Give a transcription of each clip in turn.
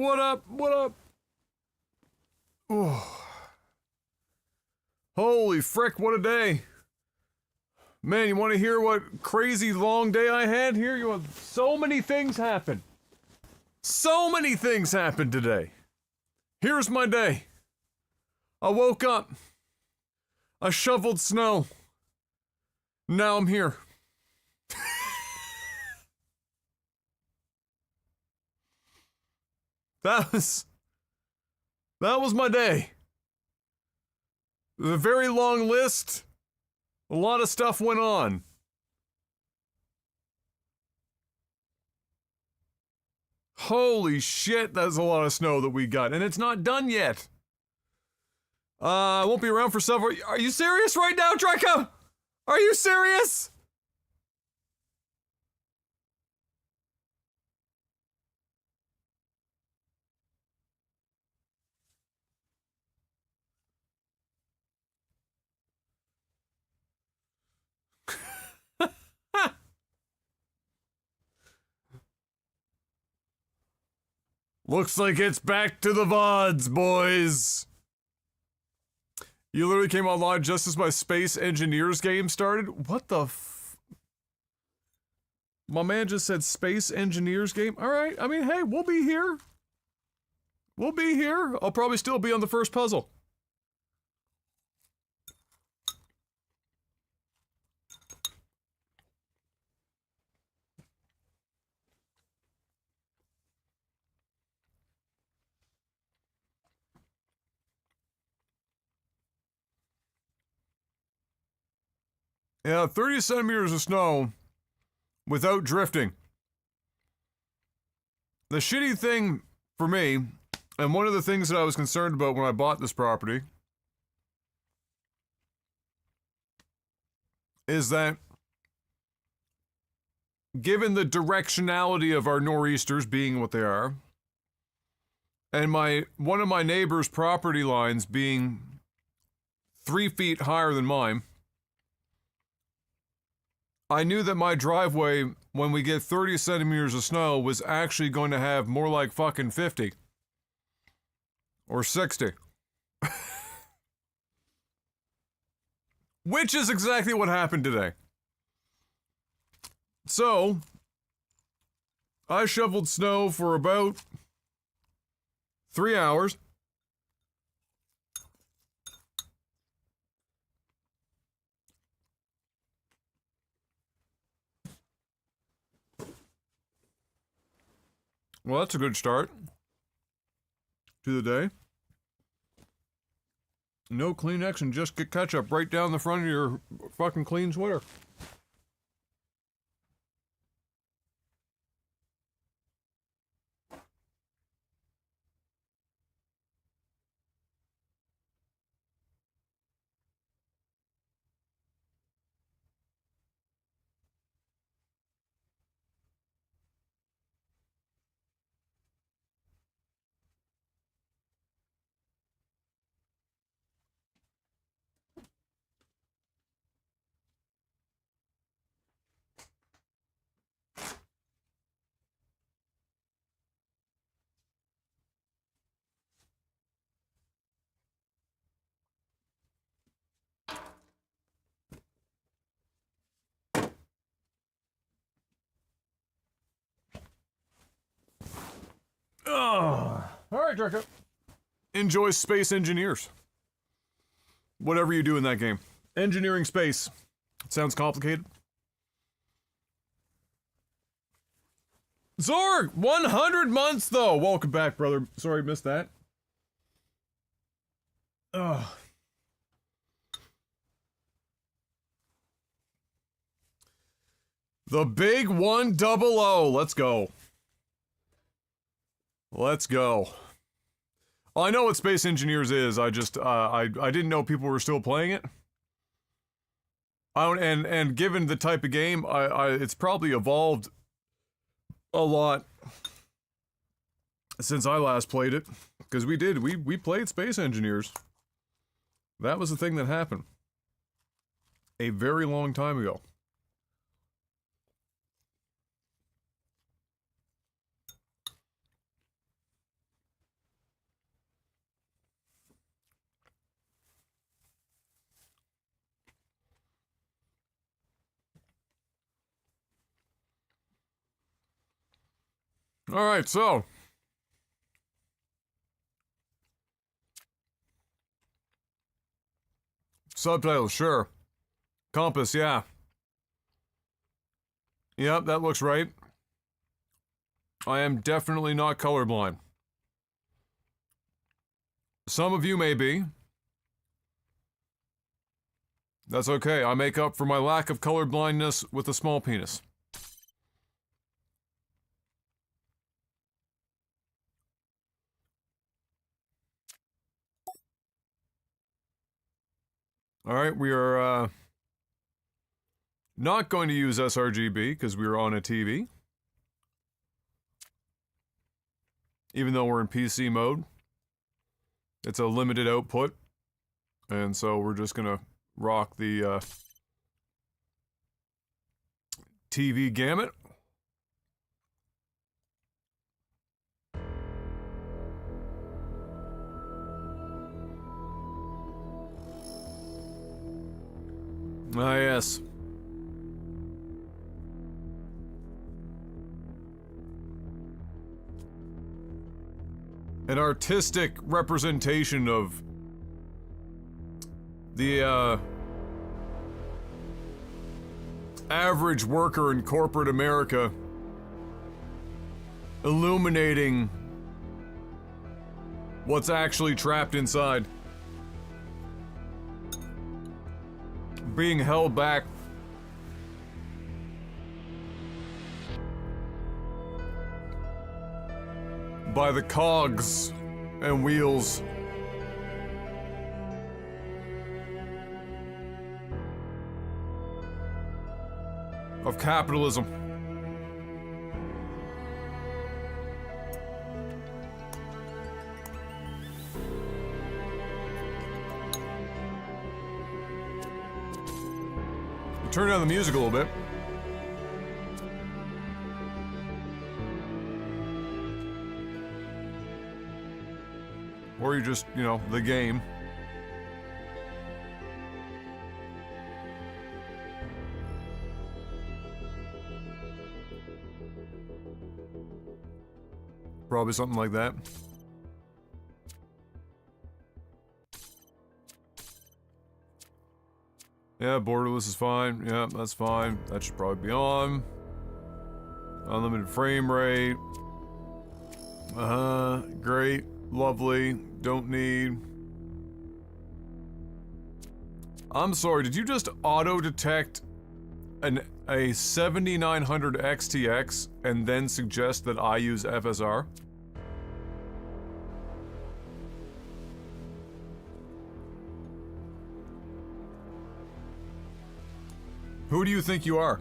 What up? What up? Oh. Holy frick, what a day. Man, you want to hear what crazy long day I had here? You want so many things happen. So many things happened today. Here's my day. I woke up. I shoveled snow. Now I'm here. That was my day. It was a very long list. A lot of stuff went on. Holy shit, that's a lot of snow that we got, and it's not done yet. I won't be around for several. Are you serious right now, Draco? Are you serious? Looks like it's back to the VODs, boys. You literally came online just as my Space Engineers game started? What the f... My man just said Space Engineers game? Alright, I mean, hey, we'll be here. We'll be here. I'll probably still be on the first puzzle. Yeah, 30 centimeters of snow without drifting. The shitty thing for me, and one of the things that I was concerned about when I bought this property, is that given the directionality of our nor'easters being what they are, and one of my neighbor's property lines being 3 feet higher than mine, I knew that my driveway, when we get 30 centimeters of snow, was actually going to have more like fucking 50. Or 60. Which is exactly what happened today. So, I shoveled snow for about 3 hours. Well, that's a good start to the day. No Kleenex and just get ketchup right down the front of your fucking clean sweater. Alright, Draco. Enjoy Space Engineers. Whatever you do in that game. Engineering space. It sounds complicated. Zorg! 100 months, though! Welcome back, brother. Sorry, missed that. Ugh. The big 100. Let's go. Let's go. I know what Space Engineers is. I just, I didn't know people were still playing it. And given the type of game, it's probably evolved a lot since I last played it. Because we played Space Engineers. That was the thing that happened. A very long time ago. Alright, so. Subtitles, sure. Compass, yeah. Yep, that looks right. I am definitely not colorblind. Some of you may be. That's okay, I make up for my lack of colorblindness with a small penis. Alright, we are, not going to use sRGB, because we are on a TV. Even though we're in PC mode. It's a limited output. And so we're just gonna rock the, TV gamut. Ah, yes. An artistic representation of the, average worker in corporate America, illuminating what's actually trapped inside. Being held back by the cogs and wheels of capitalism. Turn down the music a little bit. Or you just, you know, the game. Probably something like that. Yeah, borderless is fine. Yeah, that's fine. That should probably be on. Unlimited frame rate. Great. Lovely. Don't need. I'm sorry, did you just auto-detect a 7900 XTX and then suggest that I use FSR? Who do you think you are?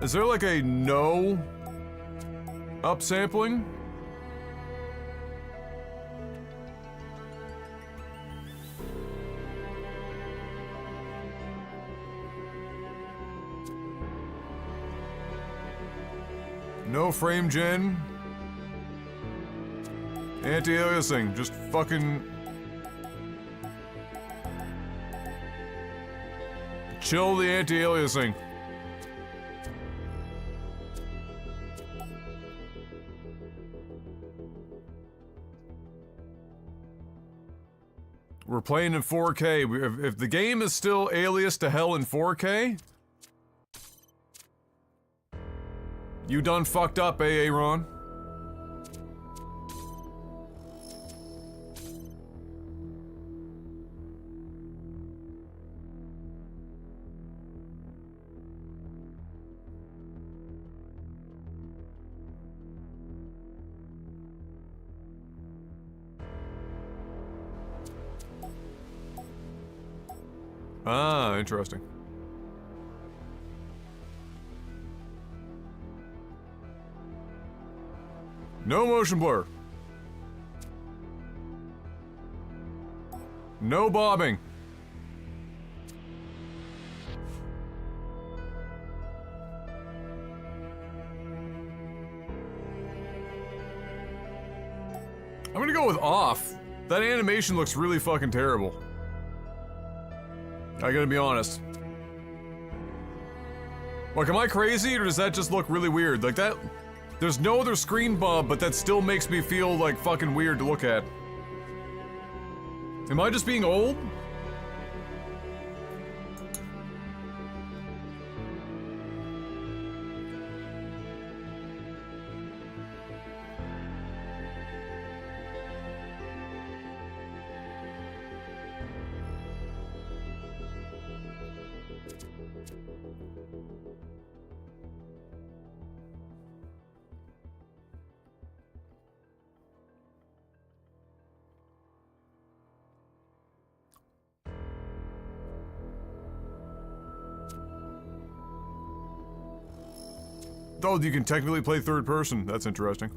Is there like a no upsampling? No frame gen. Anti-aliasing, just fucking chill the anti-aliasing. We're playing in 4K. If the game is still alias to hell in 4K, you done fucked up, Ron. Ah, interesting. No motion blur. No bobbing. I'm gonna go with off. That animation looks really fucking terrible. I gotta be honest. Like, am I crazy, or does that just look really weird? Like that, there's no other screen bump, but that still makes me feel like fucking weird to look at. Am I just being old? Oh, you can technically play third person. That's interesting.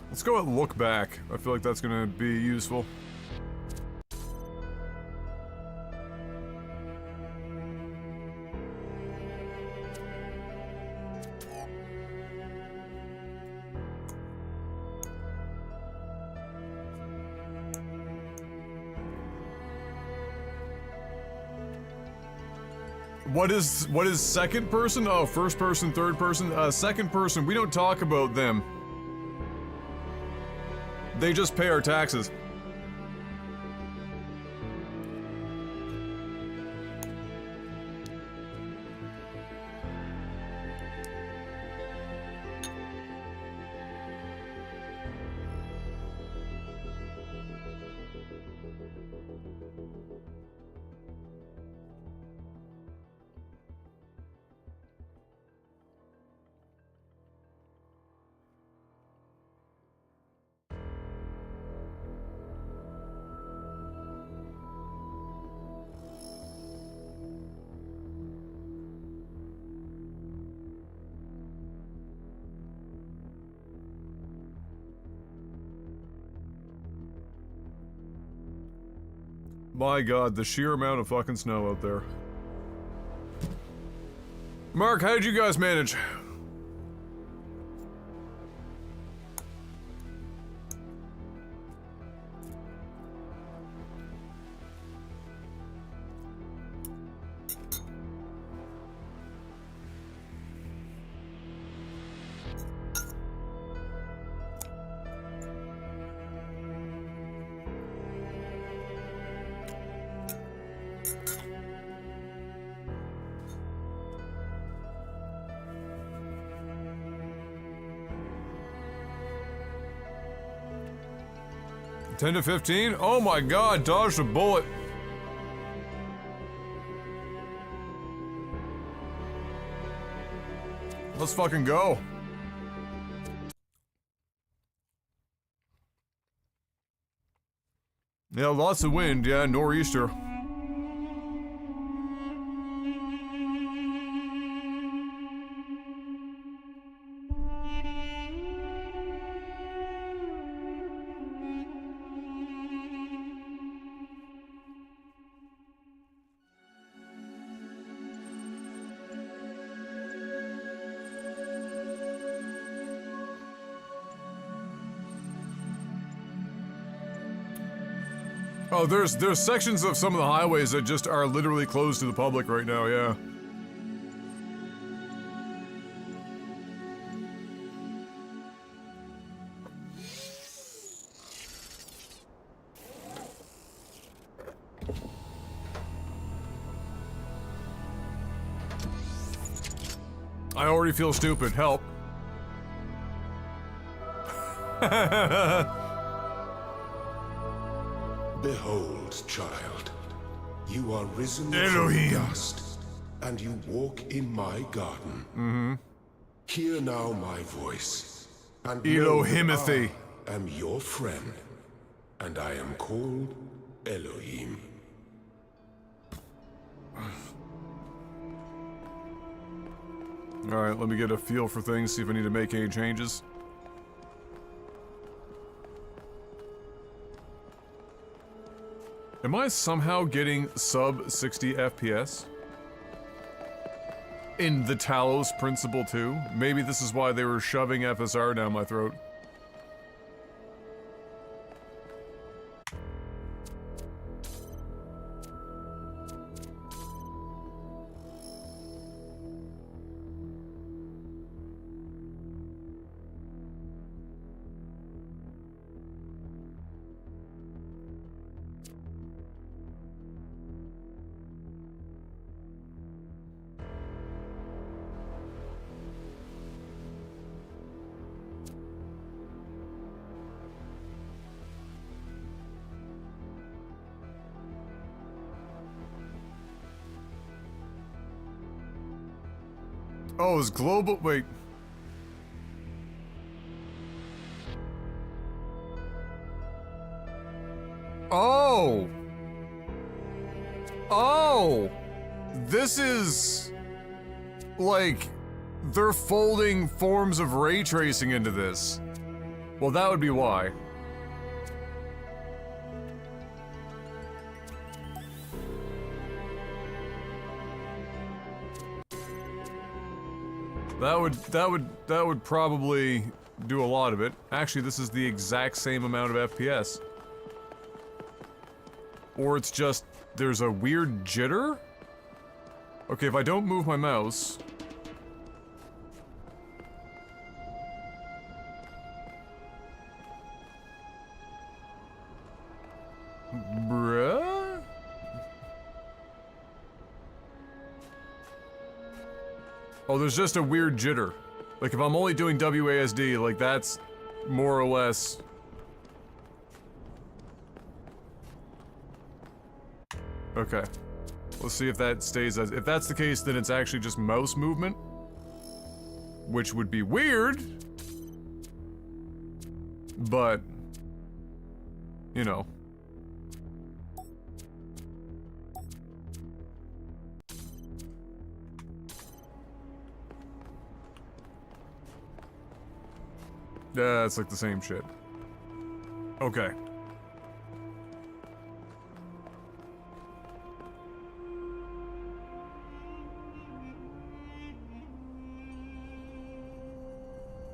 Let's go and look back. I feel like that's gonna be useful. What is second person? Oh, first person, third person. Second person, we don't talk about them. They just pay our taxes. My god, the sheer amount of fucking snow out there. Mark, how did you guys manage? $10 to $15? Oh my god, dodged a bullet. Let's fucking go. Yeah, lots of wind, yeah, nor'easter. Oh, there's sections of some of the highways that just are literally closed to the public right now, yeah. I already feel stupid. Help. Behold, child, you are risen Elohim. from dust, and you walk in my garden. Mm-hmm. Hear now my voice, and Elohimothy. I am your friend. and I am called Elohim. Alright, let me get a feel for things, see if I need to make any changes. Am I somehow getting sub 60 FPS? In the Talos Principle too? Maybe this is why they were shoving FSR down my throat. Oh, is global- wait. Oh! Oh! This is... like... they're folding forms of ray tracing into this. Well, that would be why. That would probably do a lot of it. Actually, this is the exact same amount of FPS. Or it's just, there's a weird jitter? Okay, if I don't move my mouse... Bruh? Oh, there's just a weird jitter. Like, if I'm only doing WASD, like, that's more or less... Okay. Let's see if that stays as... If that's the case, then it's actually just mouse movement. Which would be weird. But... you know. Yeah, it's like the same shit. Okay.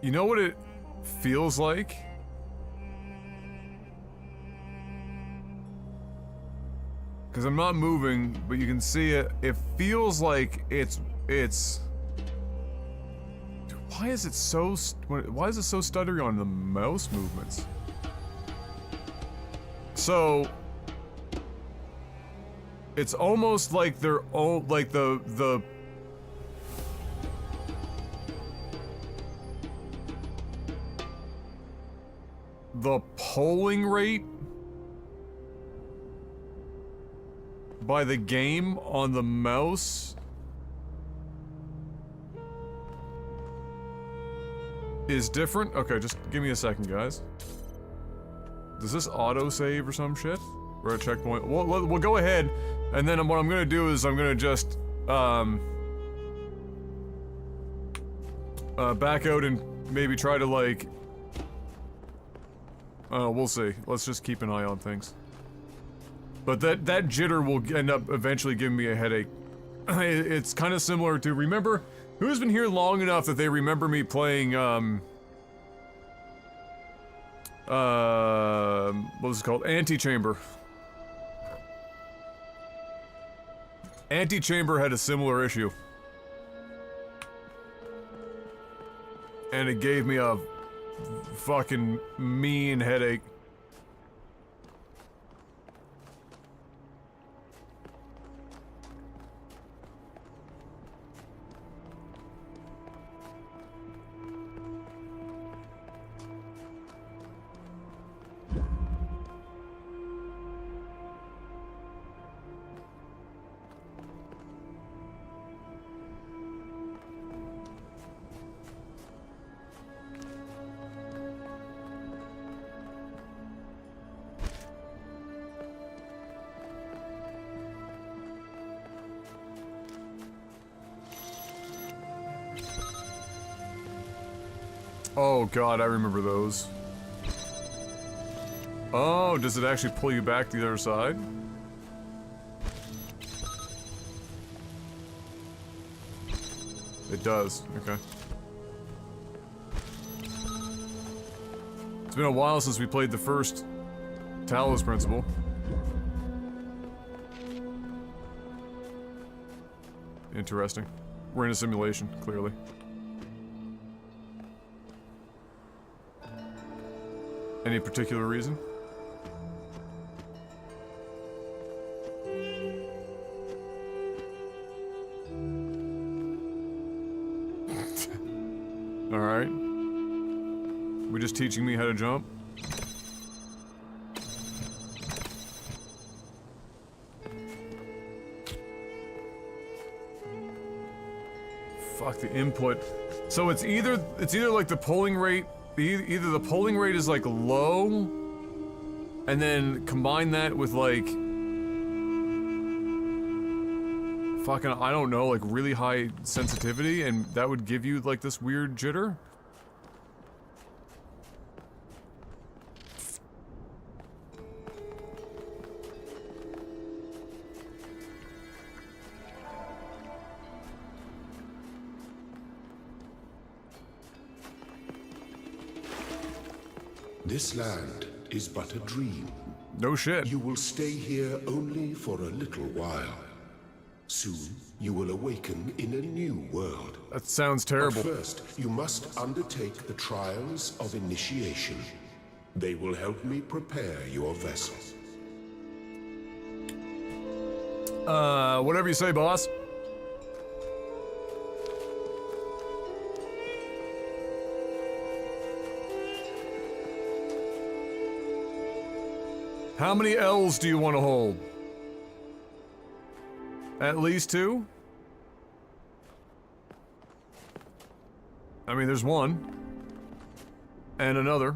You know what it feels like? Because I'm not moving, but you can see it. It feels like it's... Why is it so stuttery on the mouse movements? So it's almost like they're all like the polling rate by the game on the mouse is different? Okay, just give me a second, guys. Does this auto-save or some shit? We're at a checkpoint. We'll go ahead, and then what I'm gonna do is I'm gonna just, back out and maybe try to, like... we'll see. Let's just keep an eye on things. But that jitter will end up eventually giving me a headache. It's kind of similar to, remember... Who's been here long enough that they remember me playing, what was it called? Antichamber. Antichamber had a similar issue. And it gave me a fucking mean headache. Oh god, I remember those. Oh, does it actually pull you back to the other side? It does, okay. It's been a while since we played the first Talos principle. Interesting. We're in a simulation, clearly. Any particular reason? Alright. We're just teaching me how to jump? Fuck the input. So it's either like the polling rate, either the polling rate is like low, and then combine that with like fucking, I don't know, like really high sensitivity, and that would give you like this weird jitter. This land is but a dream. No shit. You will stay here only for a little while. Soon, you will awaken in a new world. That sounds terrible. But first, you must undertake the trials of initiation. They will help me prepare your vessel. Whatever you say, boss. How many L's do you want to hold? At least 2? I mean, there's one. And another.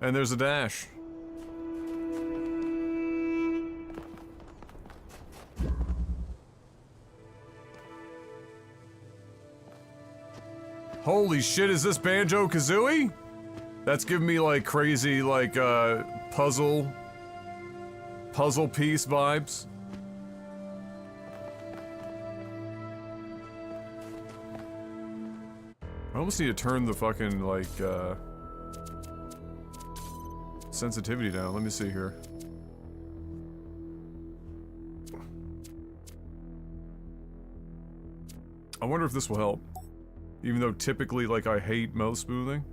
And there's a dash. Holy shit, is this Banjo-Kazooie? That's giving me like crazy, like, puzzle piece vibes. I almost need to turn the fucking, like, sensitivity down. Let me see here. I wonder if this will help. Even though typically, like, I hate mouse smoothing.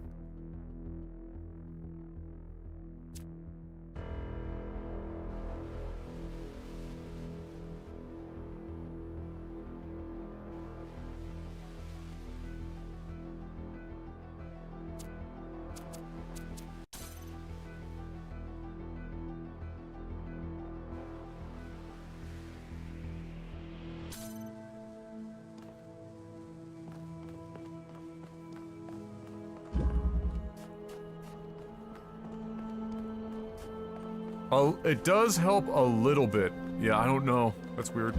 Oh, it does help a little bit. Yeah, I don't know. That's weird.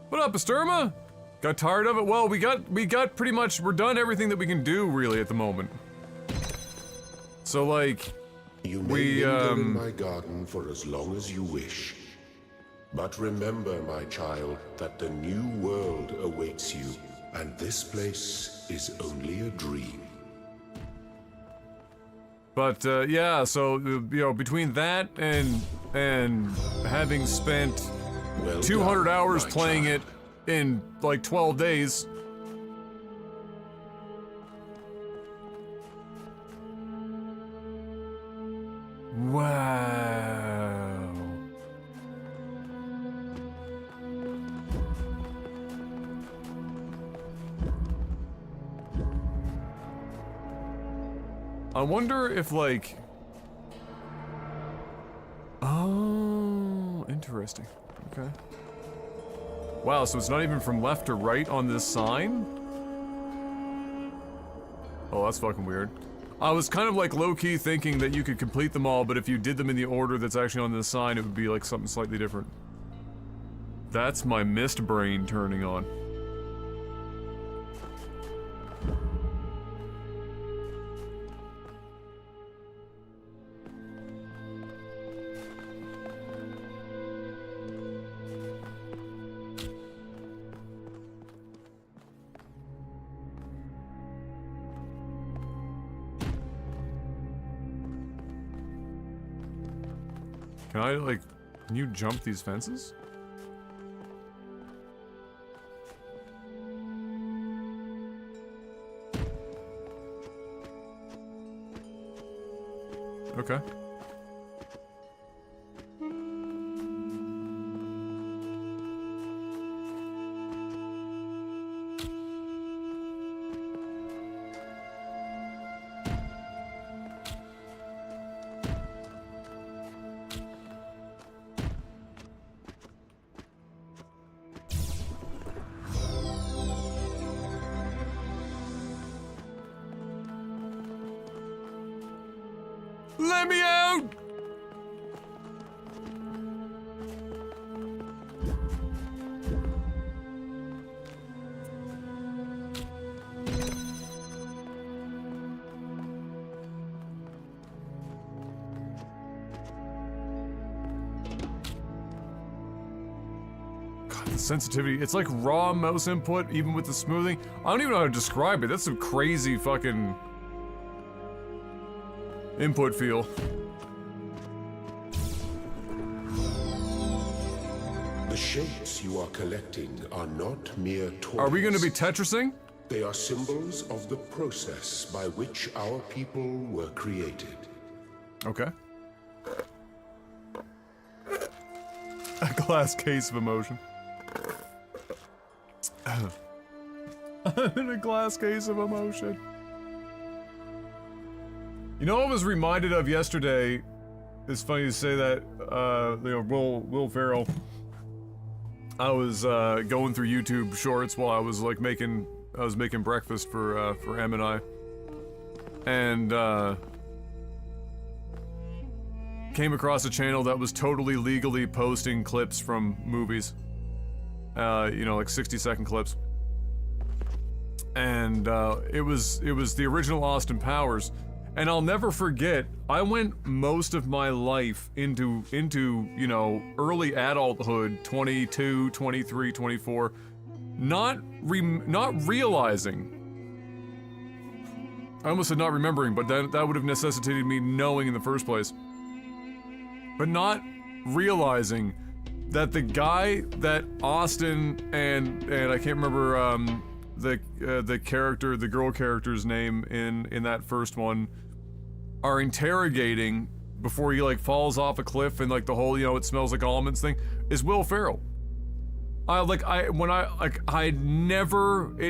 What up, Asterma? Got tired of it? Well, we got pretty much, we're done everything that we can do, really, at the moment. So, like, you may linger in my garden for as long as you wish. But remember, my child, that the new world awaits you, and this place is only a dream. But, yeah, so, you know, between that and having spent 200 hours playing it in, like, 12 days. Wow. I wonder if, like... Oh, interesting. Okay. Wow, so it's not even from left to right on this sign? Oh, that's fucking weird. I was kind of like low-key thinking that you could complete them all, but if you did them in the order that's actually on this sign, it would be like something slightly different. That's my mist brain turning on. Can I, like, can you jump these fences? Okay. Let me out! God, the sensitivity. It's like raw mouse input, even with the smoothing. I don't even know how to describe it. That's some crazy fucking input feel. The shapes you are collecting are not mere toys. Are we going to be Tetrising? They are symbols of the process by which our people were created. Okay. A glass case of emotion. I'm in a glass case of emotion. You know what I was reminded of yesterday? It's funny to say that, you know, Will Ferrell. I was, going through YouTube shorts while I was, like, making breakfast for Em and I. And, came across a channel that was totally legally posting clips from movies. You know, like 60-second clips. And, it was the original Austin Powers. And I'll never forget, I went most of my life into, you know, early adulthood, 22, 23, 24, not realizing. I almost said not remembering, but that would have necessitated me knowing in the first place. But not realizing that the guy that Austin and I can't remember the character, the girl character's name in that first one, are interrogating before he like falls off a cliff and like the whole, you know, it smells like almonds thing, is Will Ferrell. It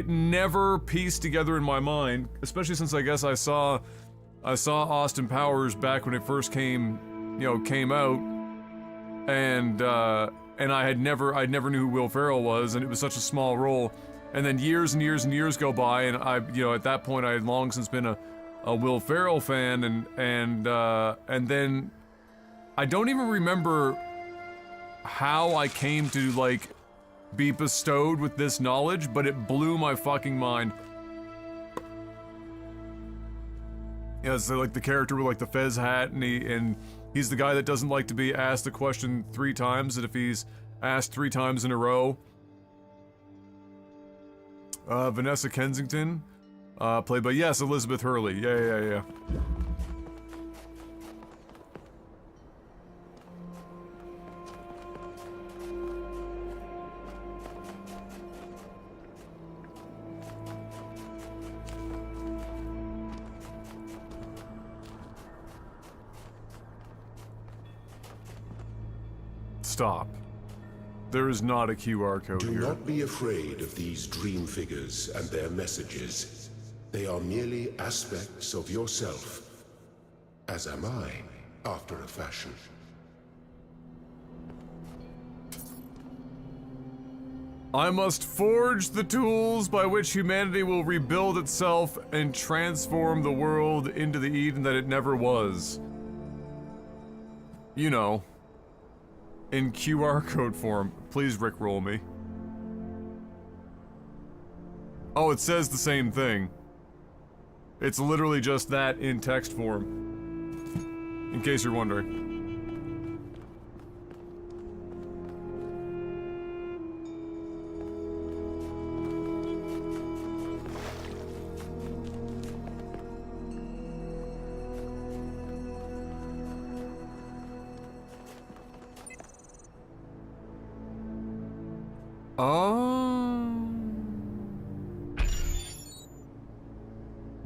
never pieced together in my mind, especially since I guess I saw Austin Powers back when it first came out, and I never knew who Will Ferrell was, and it was such a small role. And then years and years and years go by, and at that point I had long since been a Will Ferrell fan, and then I don't even remember how I came to like be bestowed with this knowledge, but it blew my fucking mind. Yeah, so like the character with like the fez hat, and he's the guy that doesn't like to be asked a question 3 times, and if he's asked 3 times in a row. Vanessa Kensington, played by, yes, Elizabeth Hurley. Yeah. Stop. There is not a QR code here. Do not be afraid of these dream figures and their messages. They are merely aspects of yourself, as am I, after a fashion. I must forge the tools by which humanity will rebuild itself and transform the world into the Eden that it never was. You know, in QR code form. Please rickroll me. Oh, it says the same thing. It's literally just that in text form. In case you're wondering. Oh.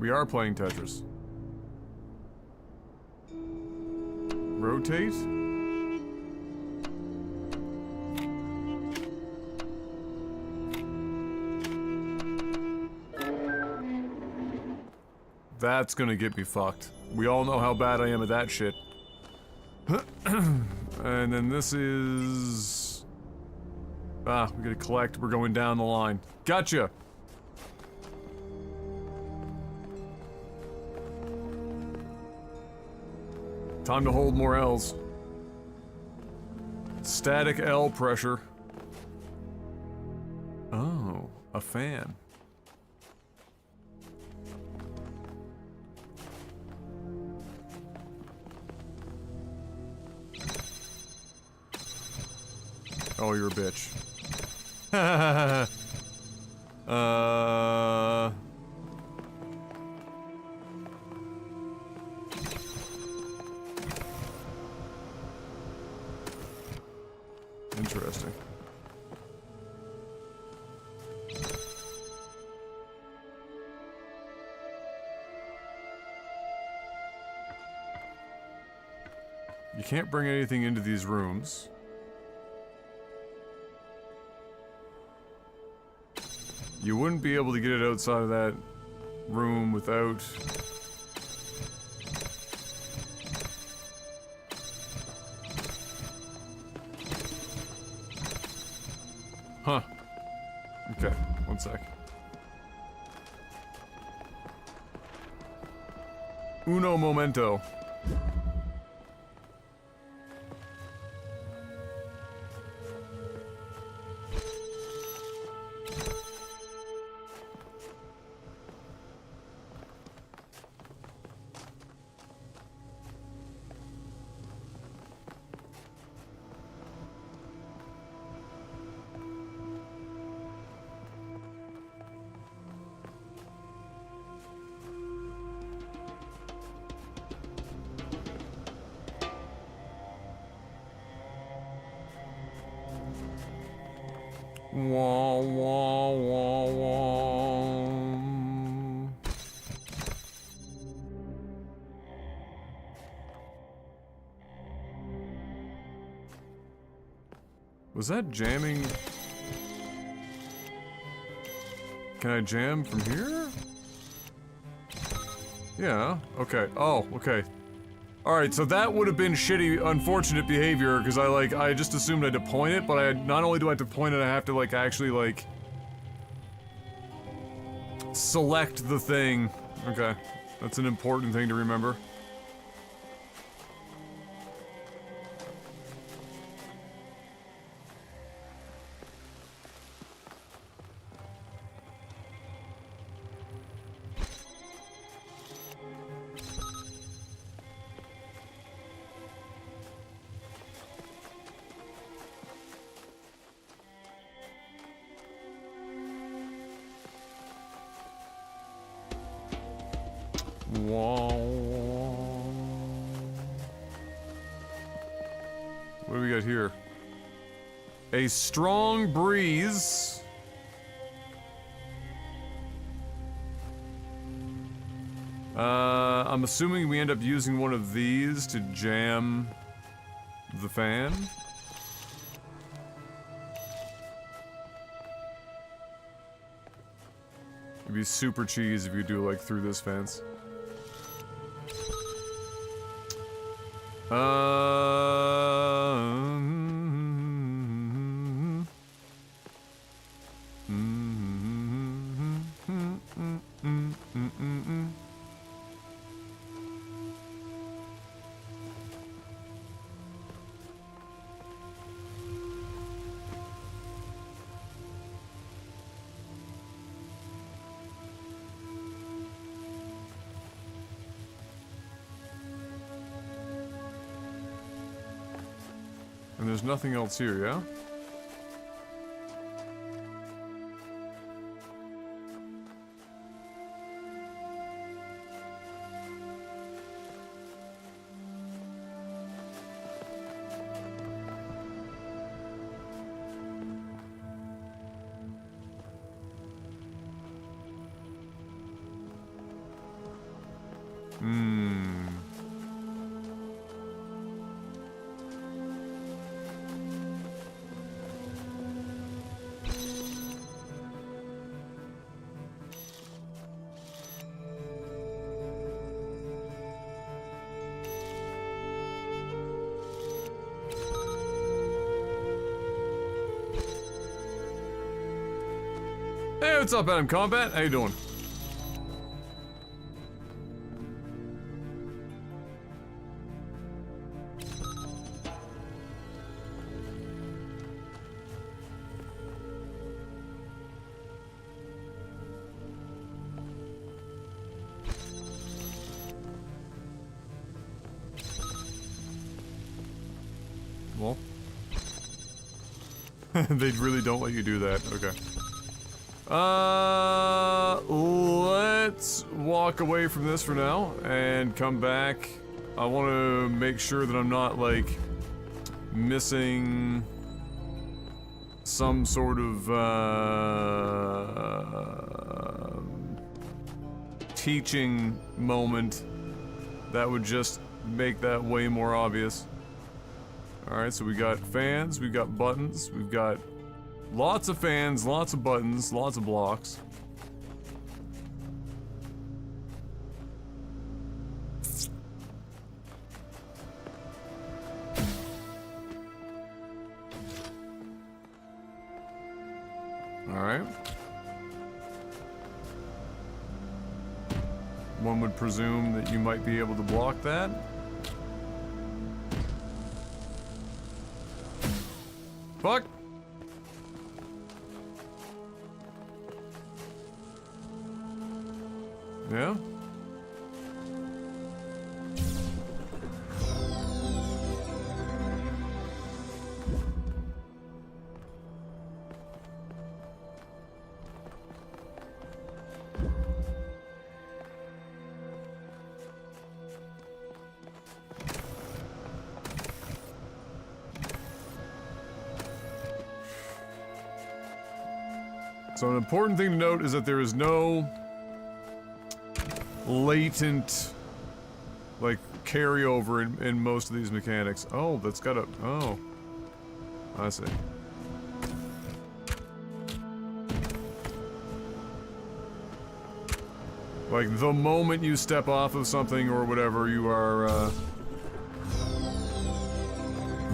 We are playing Tetris. Rotate? That's gonna get me fucked. We all know how bad I am at that shit. And then this is... Ah, we gotta collect. We're going down the line. Gotcha! Time to hold more L's. Static L pressure. Oh, a fan. Oh, you're a bitch. Interesting. You can't bring anything into these rooms. You wouldn't be able to get it outside of that room without... Huh. Okay, one sec. Uno momento. Wah, wah, wah, wah. Was that jamming? Can I jam from here? Yeah, okay. Oh, okay. Alright, so that would have been shitty, unfortunate behavior, because I just assumed I had to point it, but not only do I have to point it, I have to, actually, select the thing. Okay, that's an important thing to remember. What do we got here? A strong breeze. I'm assuming we end up using one of these to jam the fan. It'd be super cheese if you do through this fence. And there's nothing else here, yeah? Hey, what's up, Adam Combat? How you doing? Well, they really don't let you do that. Okay. Let's walk away from this for now and come back. I want to make sure that I'm not, like, missing some sort of, teaching moment that would just make that way more obvious. Alright, so we got fans, we've got buttons, we've got lots of fans, lots of buttons, lots of blocks. Alright. One would presume that you might be able to block that. Fuck! Yeah? So an important thing to note is that there is no latent, like, carryover in most of these mechanics. Oh, that's got a... oh. I see. Like, the moment you step off of something or whatever, you are,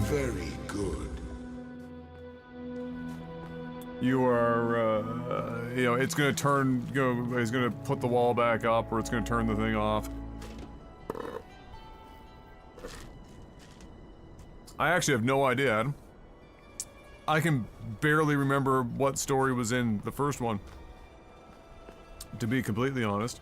Very good. you are, you know, it's gonna turn, it's gonna put the wall back up, or it's gonna turn the thing off. I actually have no idea, Adam. I can barely remember what story was in the first one, to be completely honest.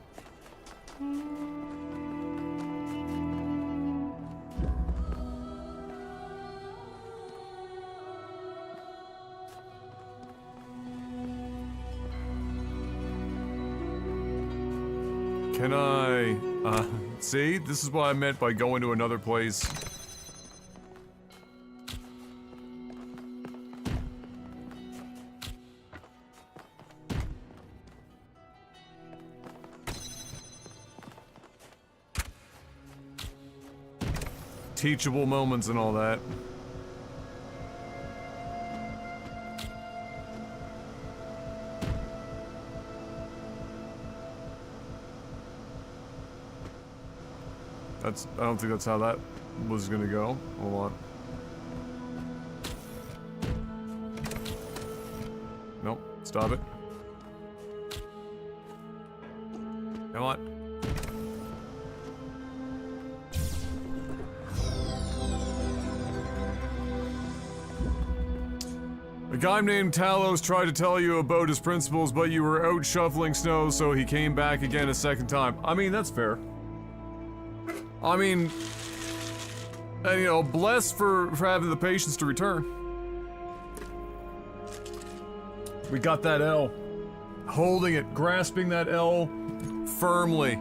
Can I, see? This is what I meant by going to another place. Teachable moments and all that. I don't think that's how that was gonna go. Hold on. Nope, stop it. Come on. A guy named Talos tried to tell you about his principles, but you were out shoveling snow, so he came back again a second time. I mean, that's fair. I mean, And, you know, blessed for having the patience to return. We got that L. Holding it, grasping that L firmly.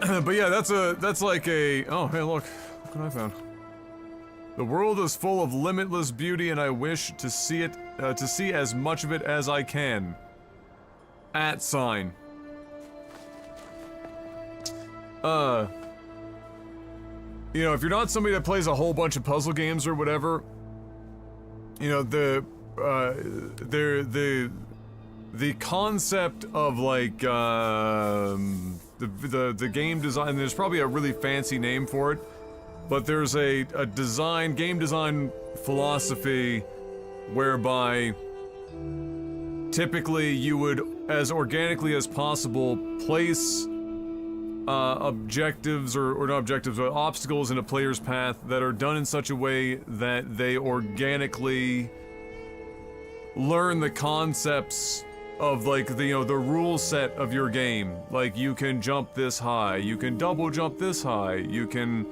But yeah, that's like a, oh, hey, look what I found. The world is full of limitless beauty, and I wish to see it, to see as much of it as I can. @ sign. You know, if you're not somebody that plays a whole bunch of puzzle games or whatever, you know, the concept of like, the game design, there's probably a really fancy name for it, but there's a game design philosophy whereby typically you would, as organically as possible, place objectives, or not objectives, but obstacles in a player's path that are done in such a way that they organically learn the concepts of, like, the, you know, the rule set of your game. Like, you can jump this high, you can double jump this high, you can,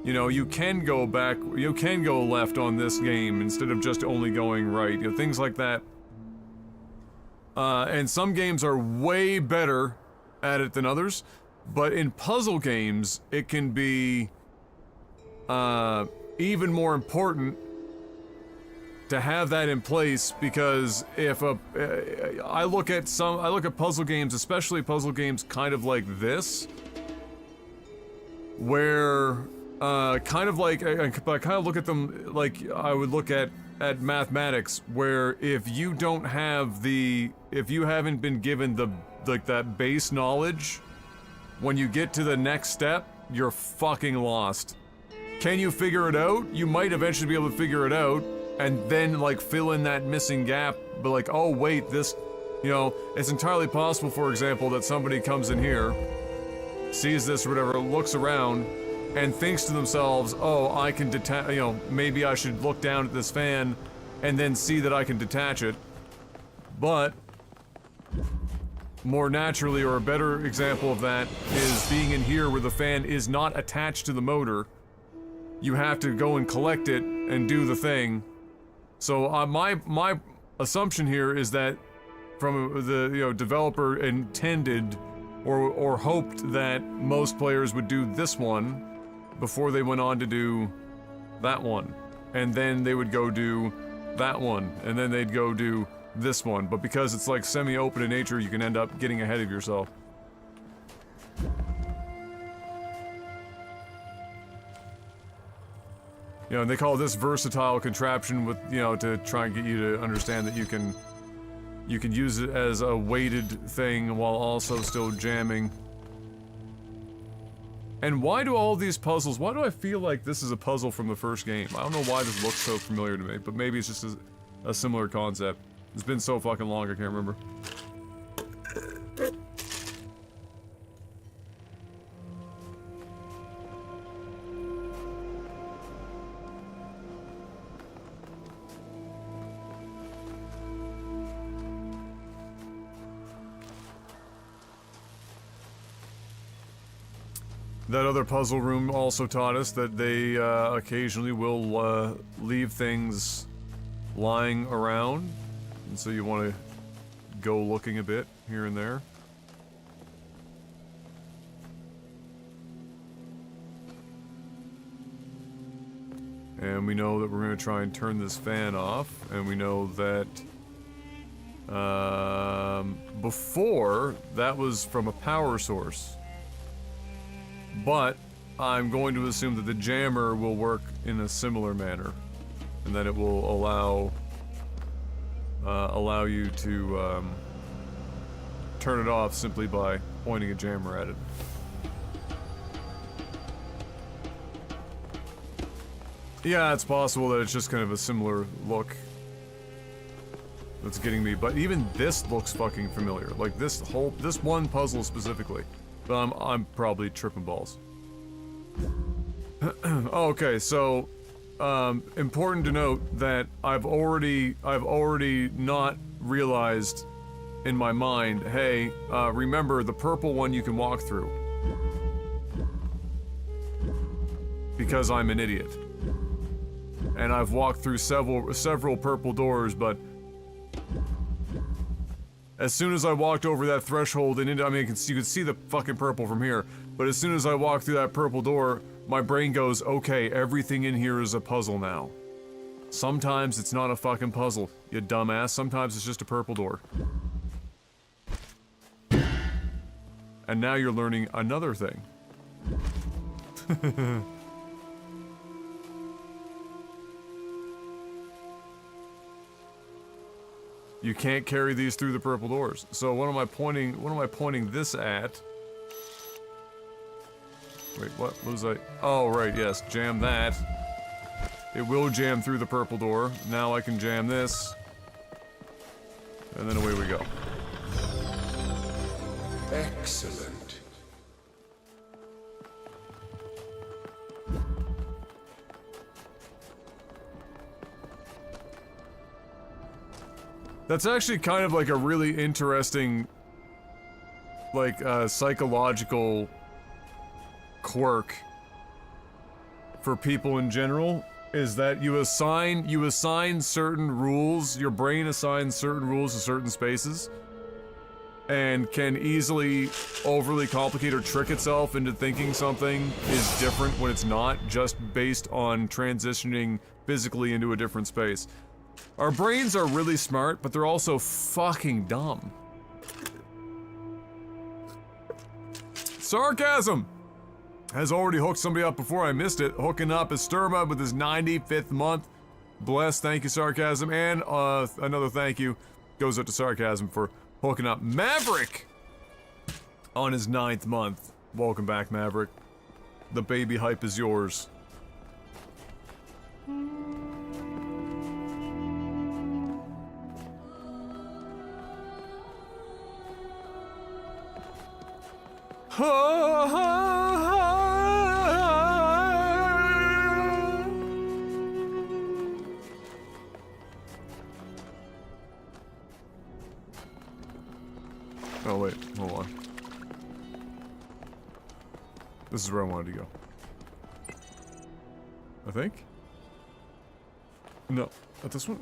you know, you can go back, you can go left on this game instead of just only going right, you know, things like that. And some games are way better at it than others, but in puzzle games, it can be even more important to have that in place, because if I look at puzzle games, especially puzzle games kind of like this, where kind of like, I kind of look at them like I would look at mathematics, where if you don't have if you haven't been given that base knowledge, when you get to the next step, you're fucking lost. Can you figure it out? You might eventually be able to figure it out, and then, like, fill in that missing gap, but like, oh wait, this, you know, it's entirely possible, for example, that somebody comes in here, sees this or whatever, looks around, and thinks to themselves, oh, I can detach, you know, maybe I should look down at this fan, and then see that I can detach it. But more naturally, or a better example of that, is being in here where the fan is not attached to the motor. You have to go and collect it and do the thing. So my assumption here is that from the, you know, developer intended or hoped that most players would do this one before they went on to do that one, and then they would go do that one, and then they'd go do this one. But because it's like semi-open in nature, you can end up getting ahead of yourself. You know, and they call this versatile contraption, with, you know, to try and get you to understand that you can use it as a weighted thing while also still jamming. And why do all these puzzles, why do I feel like this is a puzzle from the first game? I don't know why this looks so familiar to me, but maybe it's just a similar concept. It's been so fucking long, I can't remember. That other puzzle room also taught us that they occasionally will leave things lying around, and so you want to go looking a bit here and there. And we know that we're going to try and turn this fan off, and we know that before that was from a power source. But I'm going to assume that the jammer will work in a similar manner, and that it will allow you to turn it off simply by pointing a jammer at it. Yeah, it's possible that it's just kind of a similar look that's getting me, but even this looks fucking familiar. Like this one puzzle specifically. But I'm probably tripping balls. Okay, so important to note that I've already not realized in my mind, hey, remember the purple one you can walk through. Because I'm an idiot. And I've walked through several purple doors, but as soon as I walked over that threshold and into, I mean, you could see the fucking purple from here, but as soon as I walked through that purple door, my brain goes, okay, everything in here is a puzzle now. Sometimes it's not a fucking puzzle, you dumbass. Sometimes it's just a purple door. And now you're learning another thing. You can't carry these through the purple doors. So what am I pointing this at? Wait, what was I? Oh, right, yes, jam that. It will jam through the purple door. Now I can jam this. And then away we go. Excellent. That's actually kind of like a really interesting, like, psychological quirk for people in general, is that you assign certain rules, your brain assigns certain rules to certain spaces, and can easily overly complicate or trick itself into thinking something is different when it's not, just based on transitioning physically into a different space. Our brains are really smart, but they're also fucking dumb. Sarcasm has already hooked somebody up before I missed it. Hooking up is Sturma with his 95th month. Bless, thank you, Sarcasm. And another thank you goes out to Sarcasm for hooking up Maverick on his 9th month. Welcome back, Maverick. The baby hype is yours. Oh wait, hold on. This is where I wanted to go. I think? No, not this one.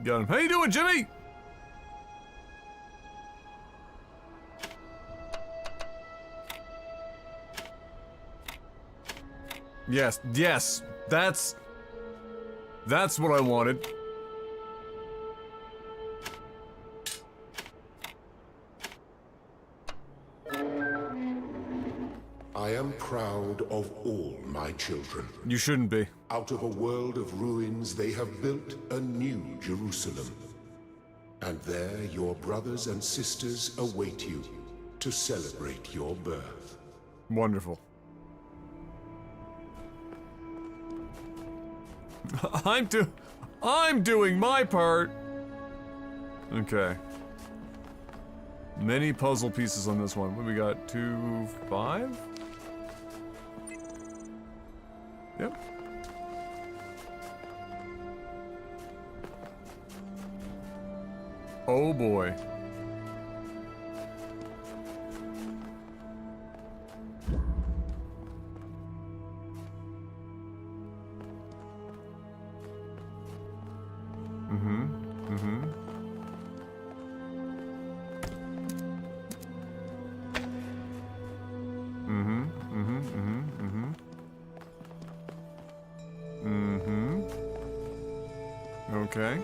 Got him. How you doing, Jimmy? Yes, yes, that's what I wanted. I am proud of all my children. You shouldn't be. Out of a world of ruins, they have built a new Jerusalem. And there, your brothers and sisters await you to celebrate your birth. Wonderful. I'm doing my part. Okay. Many puzzle pieces on this one. What we got? 2, 5? Yep. Oh boy. Okay.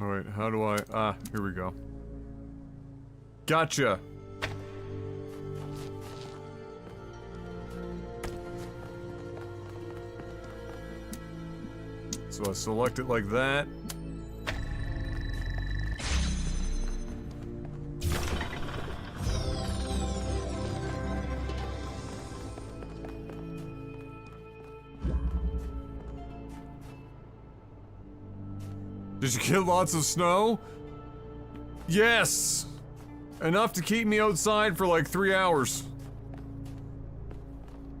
Alright, how do I... Ah, here we go. Gotcha! So I select it like that. Did you get lots of snow? Yes! Enough to keep me outside for like 3 hours.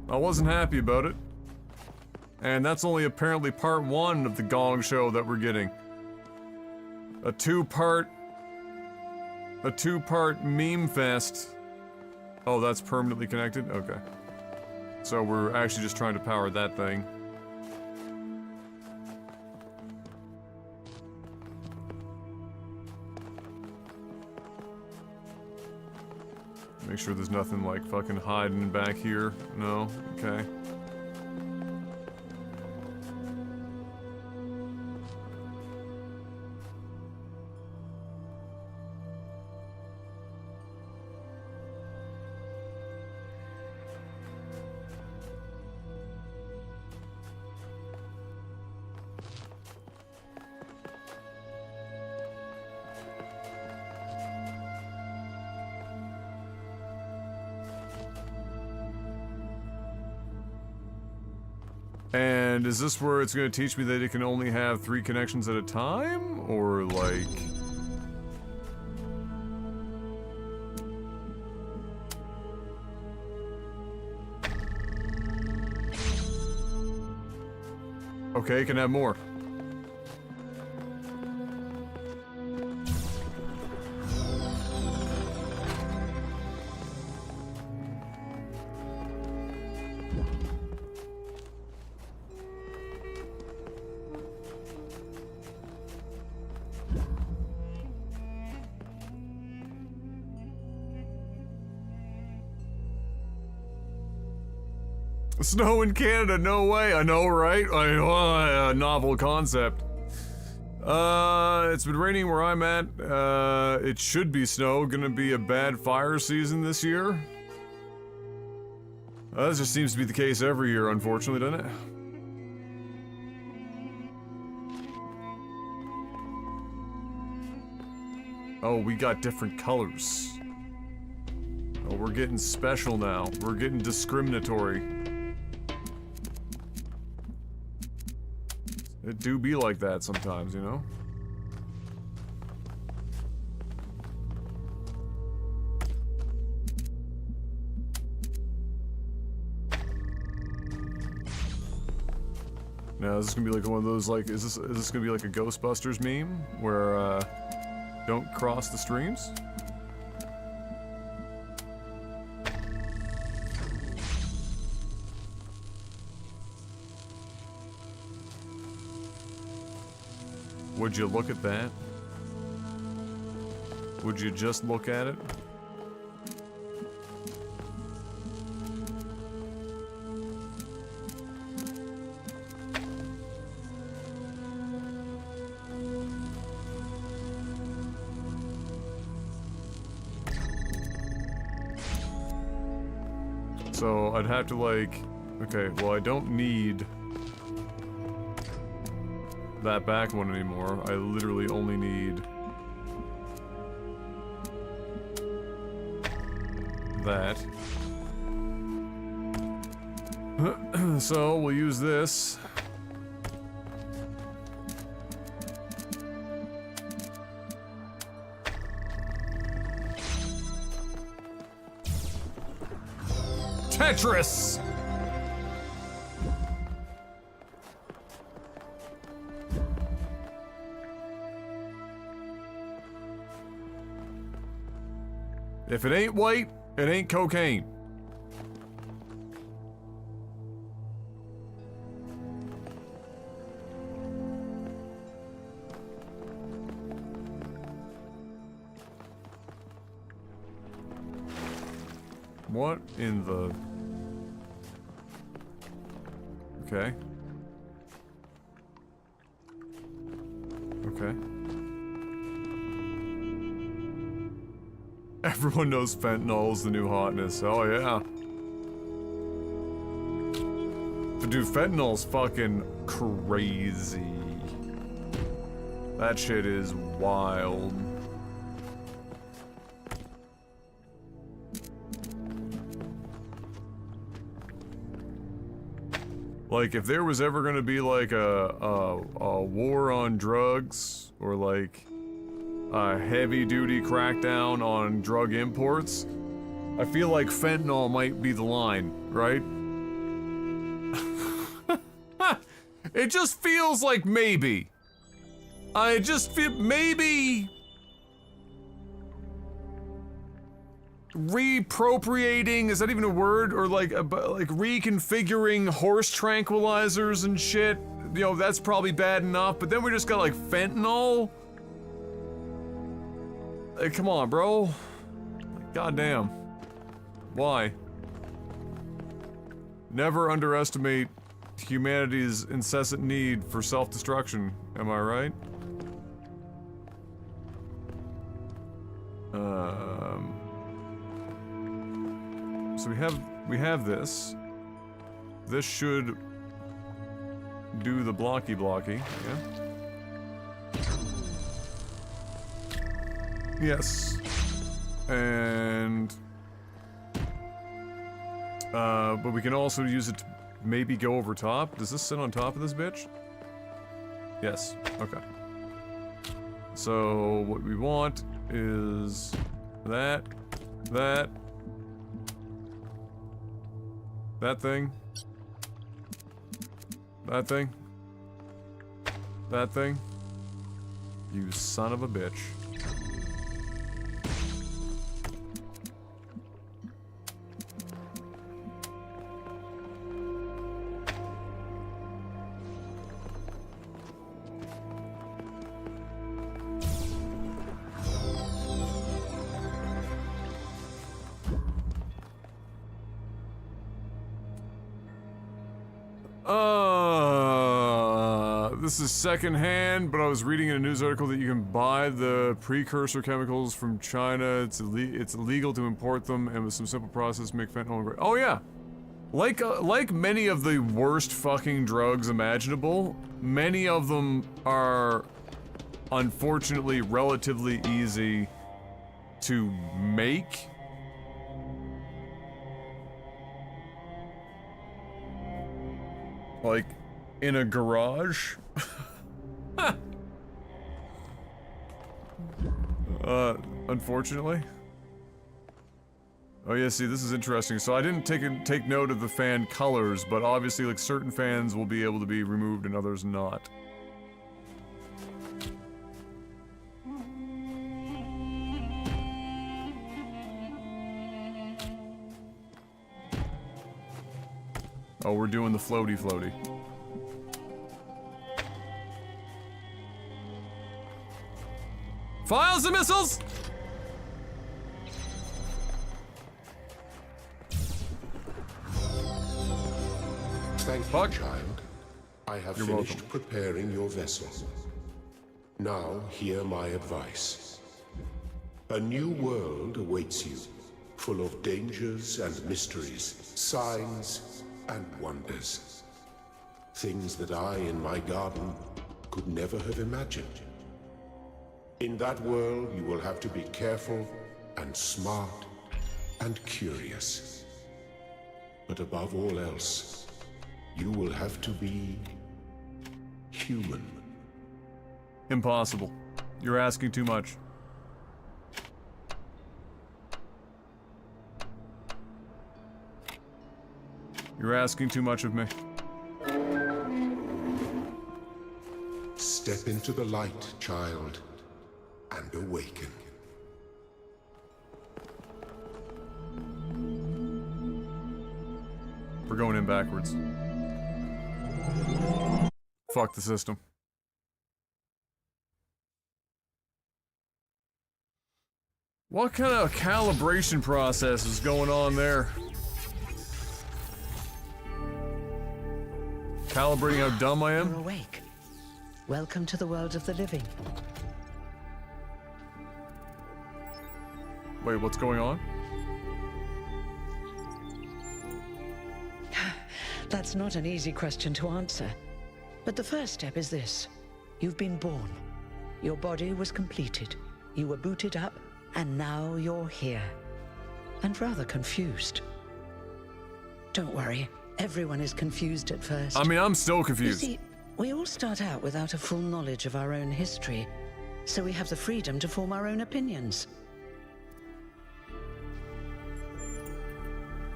I wasn't happy about it. And that's only apparently part 1 of the Gong Show that we're getting. A two-part meme fest. Oh, that's permanently connected? Okay. So we're actually just trying to power that thing. Make sure there's nothing like fucking hiding back here. No? Okay. And is this where it's going to teach me that it can only have 3 connections at a time? Or like... Okay, it can have more. Snow in Canada, no way. I know, right? I know, a novel concept. It's been raining where I'm at. It should be snow. Gonna be a bad fire season this year. That just seems to be the case every year, unfortunately, doesn't it? Oh, we got different colors. Oh, we're getting special now. We're getting discriminatory. It do be like that sometimes, you know? Now, is this gonna be like one of those, like, is this gonna be like a Ghostbusters meme? Where, don't cross the streams? Would you look at that? Would you just look at it? So I'd have to like, okay, well I don't need that back one anymore. I literally only need that. So we'll use this. Tetris! If it ain't white, it ain't cocaine. What in the... Okay. Okay. Everyone knows fentanyl's the new hotness. Oh yeah. But dude, fentanyl's fucking crazy. That shit is wild. Like, if there was ever gonna be like a war on drugs, or like a heavy-duty crackdown on drug imports, I feel like fentanyl might be the line, right? It just feels like maybe. I just feel maybe reappropriating, is that even a word? Or like reconfiguring horse tranquilizers and shit. You know, that's probably bad enough, but then we just got like fentanyl? Like, come on, bro. Like, goddamn. Why? Never underestimate humanity's incessant need for self-destruction, am I right? So we have this. This should do the blocky, yeah? Yes. And but we can also use it to maybe go over top. Does this sit on top of this bitch? Yes. Okay. So what we want is that thing, that thing. You son of a bitch. This is secondhand, but I was reading in a news article that you can buy the precursor chemicals from China. It's illegal to import them, and with some simple process make fentanyl. Oh yeah, like many of the worst fucking drugs imaginable, many of them are unfortunately relatively easy to make. Like, in a garage? Unfortunately. Oh yeah, see, this is interesting. So I didn't take note of the fan colors, but obviously, like, certain fans will be able to be removed and others not. Oh, we're doing the floaty. Files and missiles! Thank you, child. I have finished preparing your vessel. Now, hear my advice. A new world awaits you, full of dangers and mysteries, signs and wonders. Things that I, in my garden, could never have imagined. In that world, you will have to be careful and smart and curious. But above all else, you will have to be human. Impossible. You're asking too much. You're asking too much of me. Step into the light, child, and awaken. We're going in backwards. Fuck the system. What kind of calibration process is going on there? Calibrating how dumb I am? You're awake. Welcome to the world of the living. Wait, what's going on? That's not an easy question to answer. But the first step is this. You've been born. Your body was completed. You were booted up, and now you're here. And rather confused. Don't worry, everyone is confused at first. I mean, I'm still You confused. see, we all start out without a full knowledge of our own history, so we have the freedom to form our own opinions.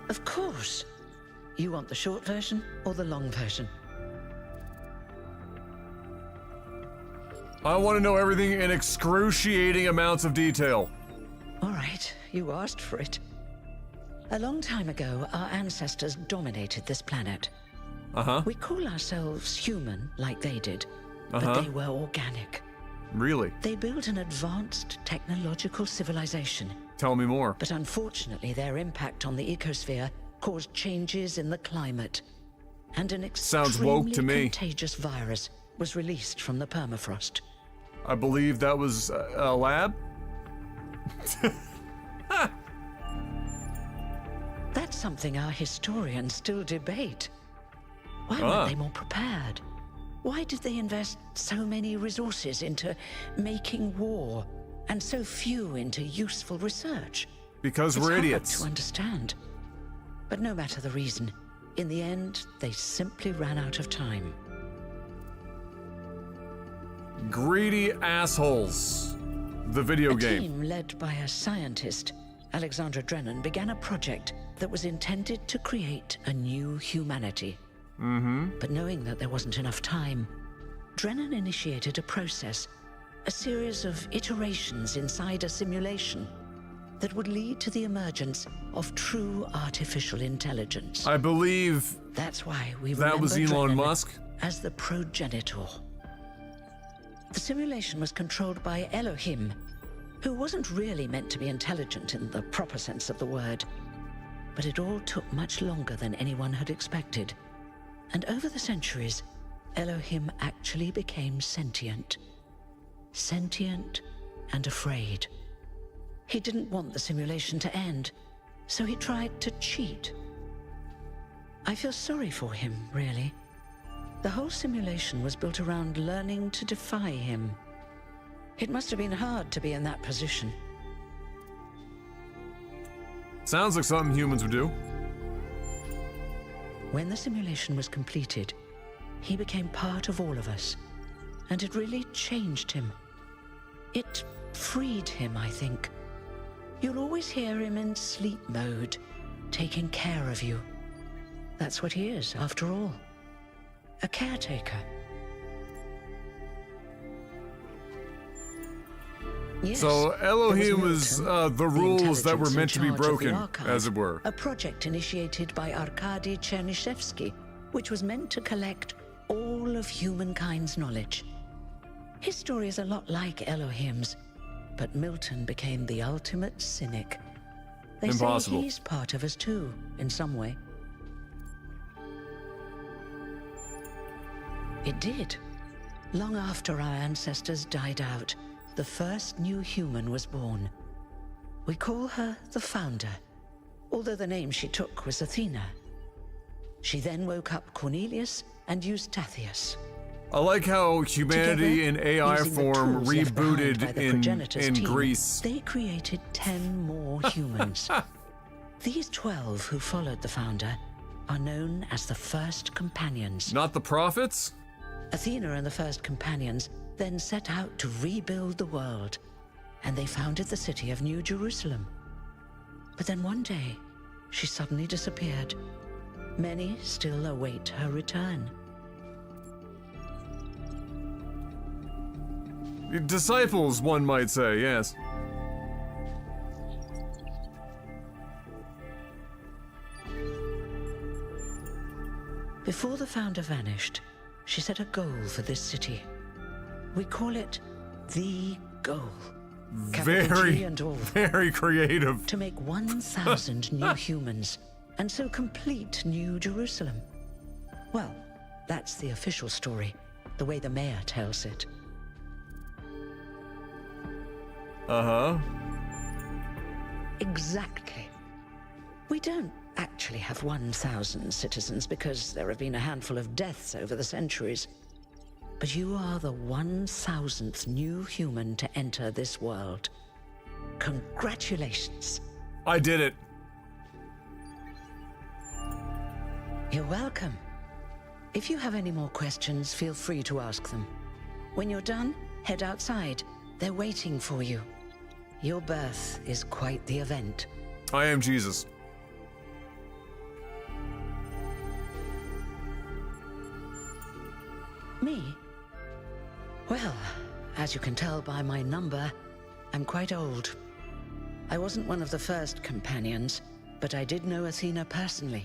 Of course. You want the short version or the long version? I want to know everything in excruciating amounts of detail. All right, you asked for it. A long time ago, our ancestors dominated this planet. Uh-huh. We call ourselves human, like they did, but Uh-huh. they were organic. Really? They built an advanced technological civilization, Tell me more. but unfortunately their impact on the ecosphere caused changes in the climate, and an Sounds woke to extremely me. contagious virus was released from the permafrost. I believe that was a lab? That's something our historians still debate. Why Ah. weren't they more prepared? Why did they invest so many resources into making war, and so few into useful research? Because It's we're hard idiots. to understand. But no matter the reason, in the end, they simply ran out of time. Greedy assholes. The video A game. team led by a scientist, Alexandra Drennan, began a project that was intended to create a new humanity. But knowing that there wasn't enough time, Drennan initiated a process, a series of iterations inside a simulation that would lead to the emergence of true artificial intelligence. I believe That's why we that was remember Elon Drennan Musk. as the progenitor. The simulation was controlled by Elohim, who wasn't really meant to be intelligent in the proper sense of the word. But it all took much longer than anyone had expected. And over the centuries, Elohim actually became sentient. Sentient and afraid. He didn't want the simulation to end, so he tried to cheat. I feel sorry for him, really. The whole simulation was built around learning to defy him. It must have been hard to be in that position. Sounds like something humans would do. When the simulation was completed, he became part of all of us, and it really changed him. It freed him, I think. You'll always hear him in sleep mode, taking care of you. That's what he is, after all. A caretaker. Yes, So there Elohim Milton, was the rules that were intelligence meant to be in charge of the broken, archive, as it were. a project initiated by Arkady Chernyshevsky, which was meant to collect all of humankind's knowledge. His story is a lot like Elohim's, but Milton became the ultimate cynic. They Impossible. say he's part of us too, in some way. It did. Long after our ancestors died out, the first new human was born. We call her the Founder, although the name she took was Athena. She then woke up Cornelius and Eustathius. I like how humanity in Together, AI using the form tools left behind by rebooted the progenitors in team, Greece. They created 10 more humans. These 12 who followed the Founder are known as the First Companions. Not the prophets? Athena and the First Companions then set out to rebuild the world, and they founded the city of New Jerusalem. But then one day, she suddenly disappeared. Many still await her return. Disciples, one might say, yes. Before the Founder vanished, she set a goal for this city. We call it the goal. Capital G and all. Very creative. To make 1,000 new humans, and so complete New Jerusalem. Well, that's the official story, the way the mayor tells it. Uh-huh. Exactly. We don't actually have 1,000 citizens because there have been a handful of deaths over the centuries. but you are the 1,000th new human to enter this world. Congratulations. I did it. You're welcome. If you have any more questions, feel free to ask them. When you're done, head outside. They're waiting for you. Your birth is quite the event. I am Jesus. Me? Well, as you can tell by my number, I'm quite old. I wasn't one of the first companions, but I did know Athena personally.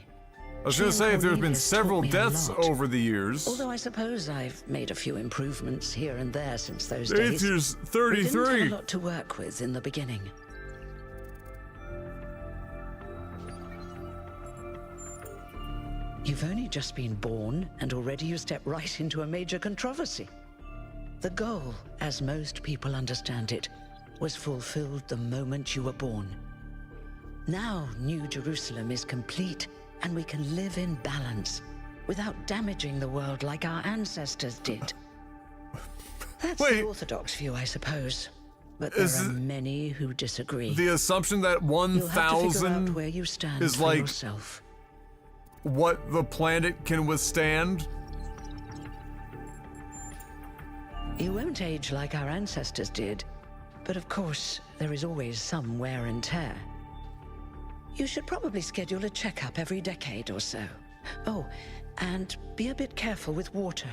I was going to say, if there's been Cornelius several taught me a deaths lot. over the years. Although I suppose I've made a few improvements here and there since those It's days. years We didn't 33. have a lot to work with in the beginning. You've only just been born, and already you step right into a major controversy. The goal, as most people understand it, was fulfilled the moment you were born. Now, New Jerusalem is complete, and we can live in balance, without damaging the world like our ancestors did. That's Wait. the orthodox view, I suppose. But Is there are it- many who disagree. The assumption that You'll have to figure out 1,000 where you stand is for like- yourself. what the planet can withstand. You won't age like our ancestors did, but of course, there is always some wear and tear. You should probably schedule a checkup every decade or so. Oh, and be a bit careful with water.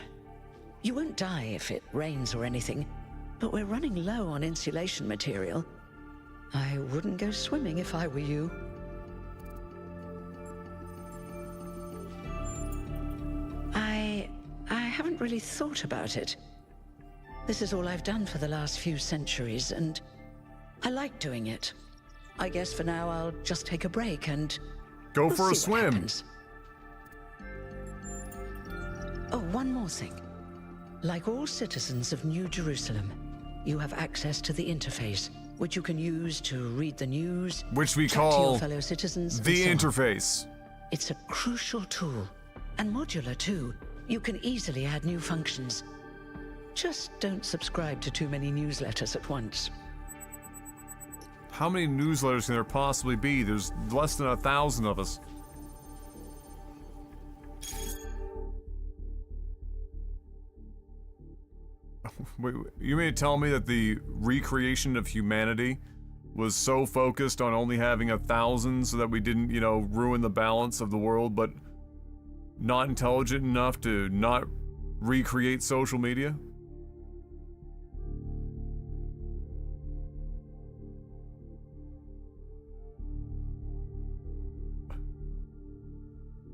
You won't die if it rains or anything, but we're running low on insulation material. I wouldn't go swimming if I were you. I haven't really thought about it. This is all I've done for the last few centuries, and I like doing it. I guess for now I'll just take a break and Go we'll for a see what swim. happens. Oh, one more thing. Like all citizens of New Jerusalem, you have access to the interface, which you can use to read the news, Which we chat to call your fellow citizens, and the so on. interface. It's a crucial tool, and modular too. You can easily add new functions. Just don't subscribe to too many newsletters at once. How many newsletters can there possibly be? There's less than 1,000 of us. Wait, you mean to tell me that the recreation of humanity was so focused on only having 1,000 so that we didn't, you know, ruin the balance of the world, but not intelligent enough to not recreate social media?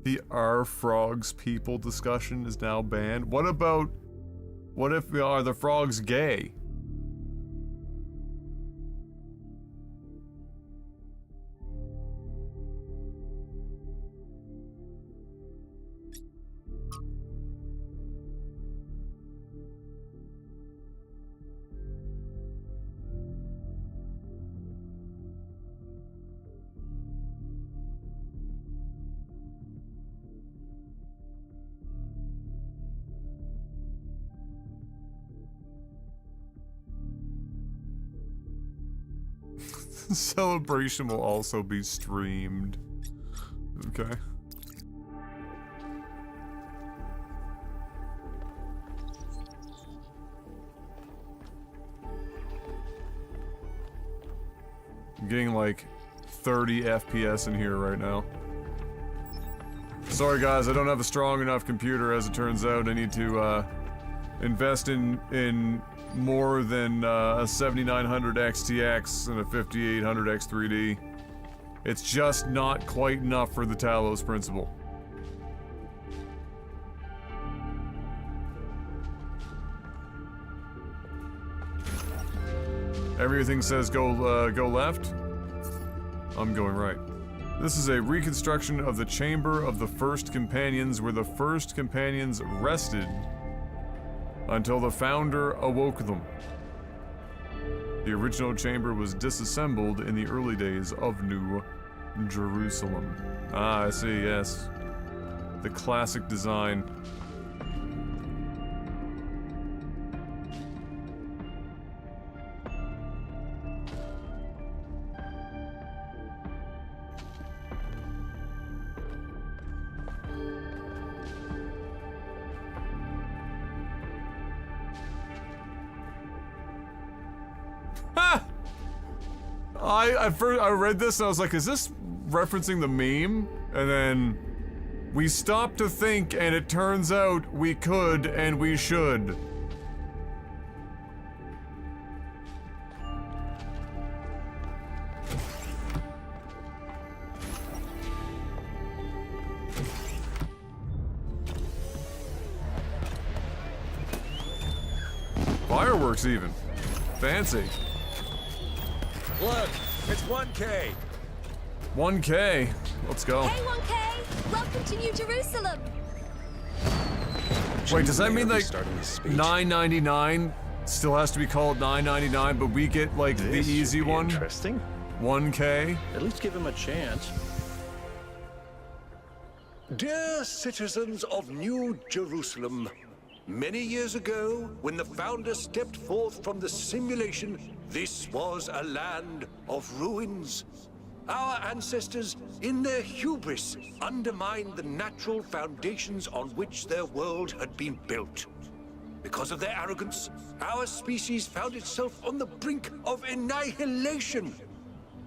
The Are Frogs People discussion is now banned. What if are the frogs gay? Celebration will also be streamed. Okay. I'm getting like 30 FPS in here right now. Sorry guys, I don't have a strong enough computer as it turns out. I need to invest in more than a 7900 XTX and a 5800 X3D. It's just not quite enough for the Talos principle. Everything says go left. I'm going right. This is a reconstruction of the chamber of the first companions, where the first companions rested until the founder awoke them. The original chamber was disassembled in the early days of New Jerusalem. Ah, I see, yes. The classic design. I read this and I was like, is this referencing the meme? And then we stopped to think, and it turns out we could and we should. Fireworks even. Fancy. Look, it's 1K. 1K. Let's go. Hey 1K! Welcome to New Jerusalem! Wait, does that mean like $9.99 still has to be called $9.99, but we get like the easy one? Interesting. 1K? At least give him a chance. Dear citizens of New Jerusalem, many years ago, when the Founder stepped forth from the simulation, this was a land of ruins. Our ancestors, in their hubris, undermined the natural foundations on which their world had been built. Because of their arrogance, our species found itself on the brink of annihilation.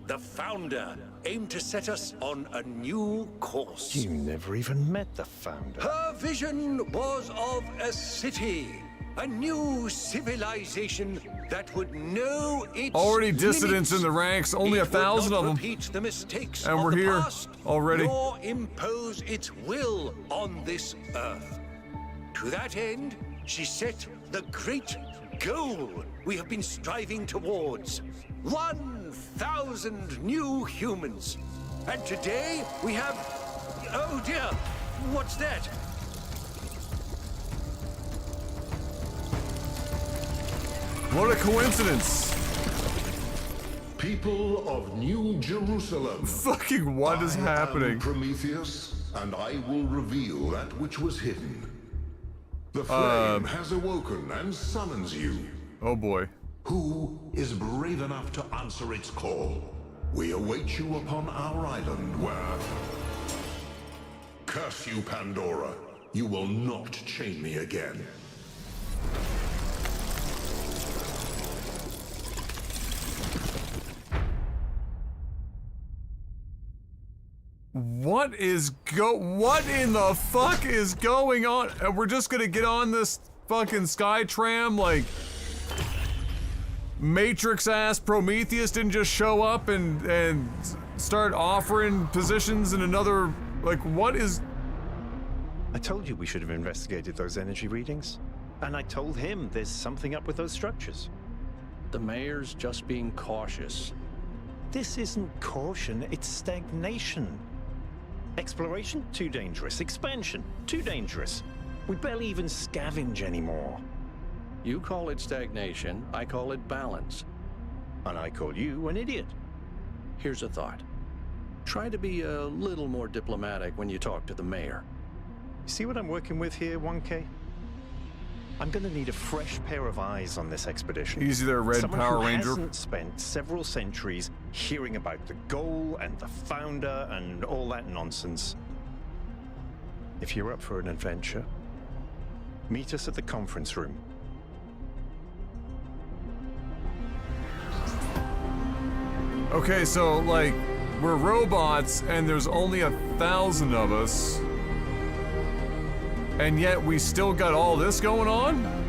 The Founder aimed to set us on a new course. You never even met the Founder. Her vision was of a city, a new civilization that would know its Already dissidents limits. in the ranks, only It 1,000 would of not them. repeat the mistakes And of we're the here past, already. nor impose its will on this earth. To that end, she set the great goal we have been striving towards. 1,000 new humans. And today we have... Oh dear, what's that? What a coincidence. People of New Jerusalem. Fucking what is I happening? am Prometheus, and I will reveal that which was hidden. The flame has awoken and summons you. Oh boy. Who is brave enough to answer its call? We await you upon our island where... Curse you, Pandora. You will not chain me again. What in the fuck is going on? And we're just gonna get on this fucking sky tram like Matrix ass Prometheus didn't just show up and start offering positions in another, like, what is... I told you we should have investigated those energy readings. And I told him there's something up with those structures. The mayor's just being cautious. This isn't caution, it's stagnation. Exploration? Too dangerous. Expansion? Too dangerous. We barely even scavenge anymore. You call it stagnation, I call it balance. And I call you an idiot. Here's a thought. Try to be a little more diplomatic when you talk to the mayor. See what I'm working with here, 1K? I'm gonna need a fresh pair of eyes on this expedition. Easy there, Red Someone Power who Ranger. hasn't spent several centuries hearing about the goal and the Founder and all that nonsense. If you're up for an adventure, meet us at the conference room. Okay, so, like, we're robots and there's only 1,000 of us. And yet we still got all this going on?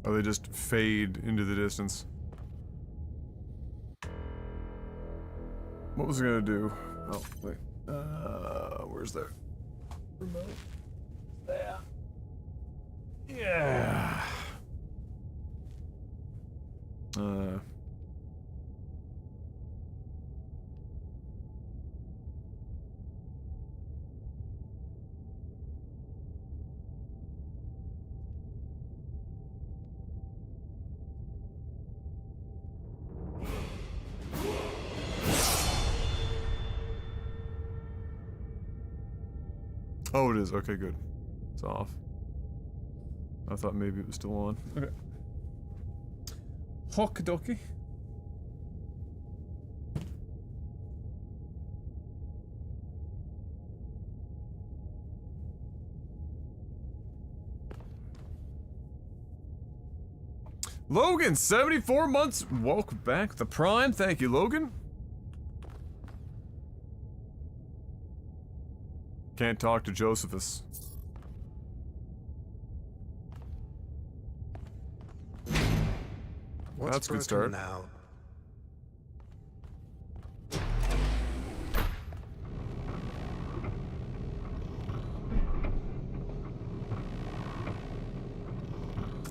Or they just fade into the distance. What was I gonna do? Oh, wait. Where's that remote? There. Yeah. Oh, it is. Okay, good. It's off. I thought maybe it was still on. Okay. Hokidoki. Logan, 74 months. Welcome back to the Prime. Thank you, Logan. Can't talk to Josephus. That's a good start. Now?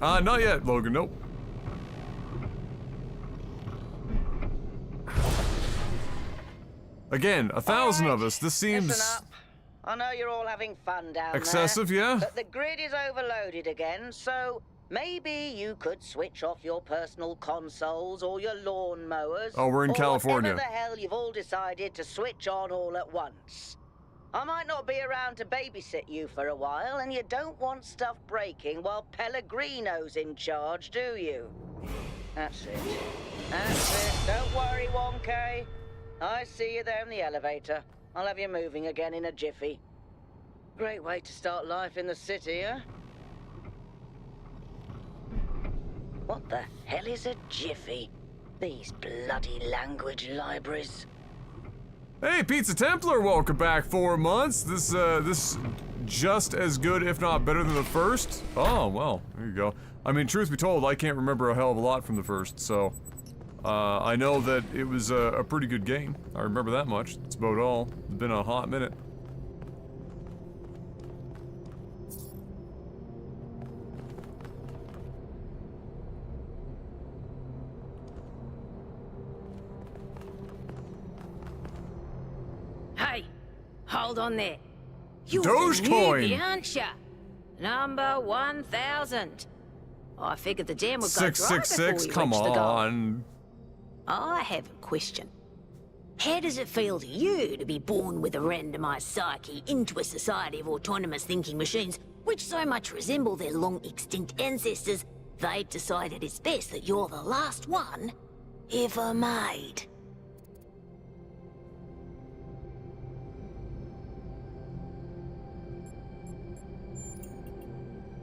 Not yet, Logan. Nope. Again, 1,000 of us. This seems Listen up. I know you're all having fun down excessive, there, yeah? but the grid is overloaded again, so maybe you could switch off your personal consoles or your lawn mowers. Oh, we're in California. Whatever the hell you've all decided to switch on all at once. I might not be around to babysit you for a while, and you don't want stuff breaking while Pellegrino's in charge, do you? That's it. That's it. Don't worry, 1K. I see you there in the elevator. I'll have you moving again in a jiffy. Great way to start life in the city, huh? What the hell is a jiffy? These bloody language libraries. Hey, Pizza Templar, welcome back. 4 months. This just as good, if not better than the first. Oh, well, there you go. I mean, truth be told, I can't remember a hell of a lot from the first, so... I know that it was a pretty good game. I remember that much. That's about all. It's been a hot minute. Hey, hold on there. You're Dogecoin! the newbie, aren't ya? Number 1,000. I figured the dam would go dry before 666, we come reached the goal. on. I have a question. How does it feel to you to be born with a randomized psyche into a society of autonomous thinking machines which so much resemble their long-extinct ancestors, they've decided it's best that you're the last one ever made?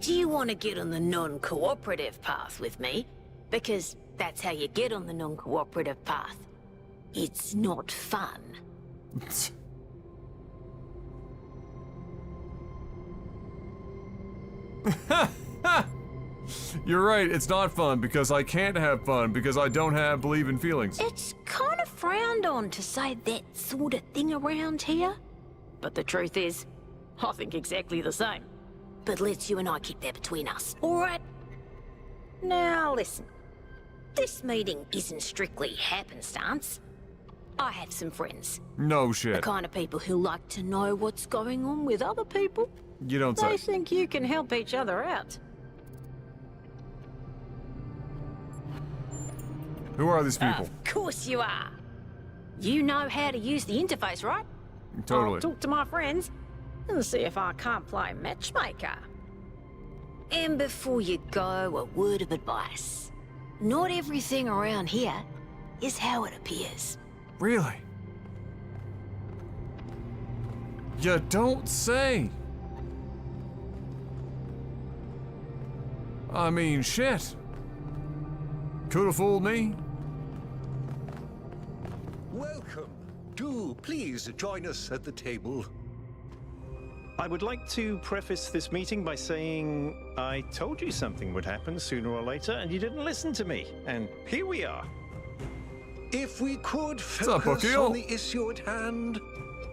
Do you want to get on the non-cooperative path with me? Because that's how you get on the non-cooperative path. It's not fun. You're right, it's not fun because I can't have fun because I don't believe in feelings. It's kind of frowned on to say that sort of thing around here. But the truth is, I think exactly the same. But let's you and I keep that between us, alright? Now listen. This meeting isn't strictly happenstance. I have some friends. No The shit. kind of people who like to know what's going on with other people. You don't They say. think you can help each other out. Who are these people? Of course you are. You know how to use the interface, right? Totally. I'll talk to my friends and see if I can't play matchmaker. And before you go, a word of advice. Not everything around here is how it appears. Really? You don't say. I mean, shit. Could have fooled me. Welcome. Do please join us at the table. I would like to preface this meeting by saying I told you something would happen sooner or later, and you didn't listen to me. And here we are. If we could up, focus Pokeel? on the issue at hand.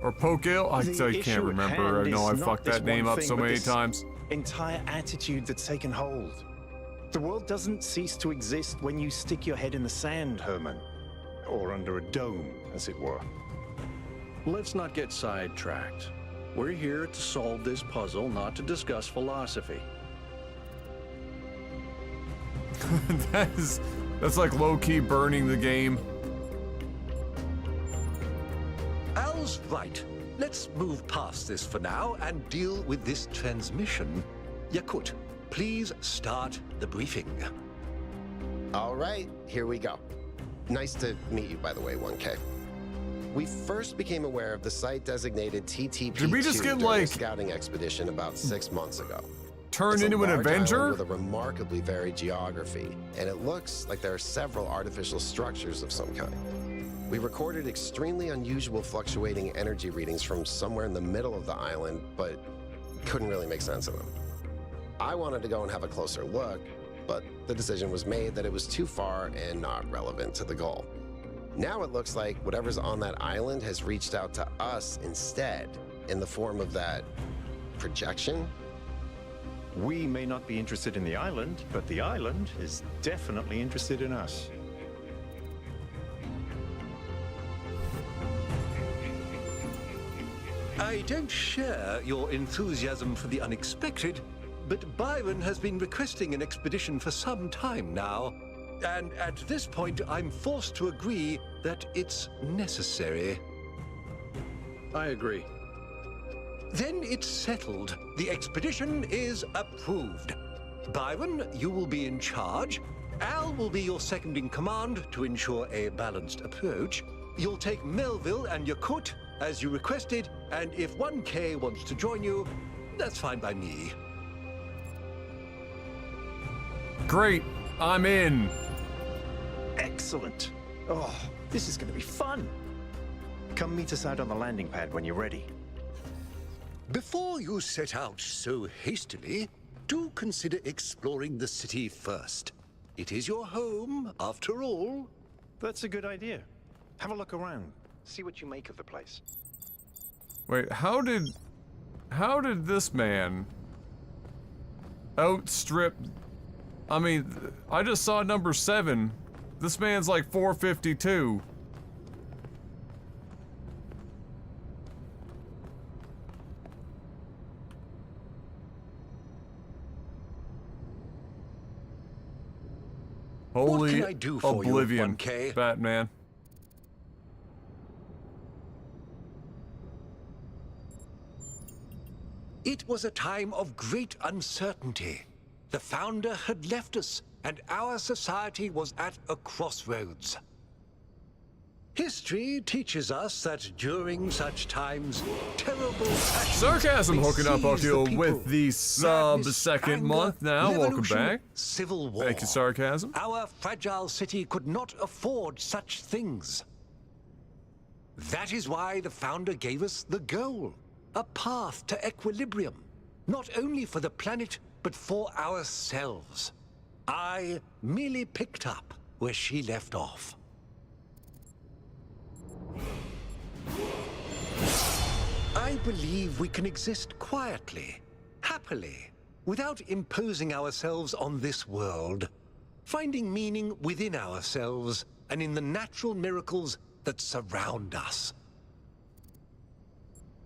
Or Pokeel? I The can't issue at remember. I hand know I is not fucked this that name one up thing, so but many this times. Entire attitude that's taken hold. The world doesn't cease to exist when you stick your head in the sand, Herman. Or under a dome, as it were. Let's not get sidetracked. We're here to solve this puzzle, not to discuss philosophy. That's like low-key burning the game. Al's right. Let's move past this for now and deal with this transmission. Yakut, please start the briefing. All right, here we go. Nice to meet you, by the way, 1K. We first became aware of the site designated TTP2 Did we just get, during a like, scouting expedition about 6 months ago. turned It's a into an large Avenger? island with a remarkably varied geography, and it looks like there are several artificial structures of some kind. We recorded extremely unusual fluctuating energy readings from somewhere in the middle of the island, but couldn't really make sense of them. I wanted to go and have a closer look, but the decision was made that it was too far and not relevant to the goal. Now it looks like whatever's on that island has reached out to us instead, in the form of that projection. We may not be interested in the island, but the island is definitely interested in us. I don't share your enthusiasm for the unexpected, but Byron has been requesting an expedition for some time now. And at this point, I'm forced to agree that it's necessary. I agree. Then it's settled. The expedition is approved. Byron, you will be in charge. Al will be your second in command to ensure a balanced approach. You'll take Melville and Yakut as you requested, and if 1K wants to join you, that's fine by me. Great, I'm in. Excellent. Oh, this is going to be fun. Come meet us out on the landing pad when you're ready. Before you set out so hastily, do consider exploring the city first. It is your home, after all. That's a good idea. Have a look around. See what you make of the place. Wait, how did this man outstrip? I mean, I just saw number 7. This man's like 452. Holy What can I do for you, oblivion, 1K? Batman. It was a time of great uncertainty. The Founder had left us, and our society was at a crossroads. History teaches us that during such times, terrible passions Sarcasm may hooking up seize you the people. with the sub Madness, second anger, month now. Welcome revolution, back. Civil war. Thank you, Sarcasm. Our fragile city could not afford such things. That is why the Founder gave us the goal, a path to equilibrium, not only for the planet, but for ourselves. I merely picked up where she left off. I believe we can exist quietly, happily, without imposing ourselves on this world, finding meaning within ourselves and in the natural miracles that surround us.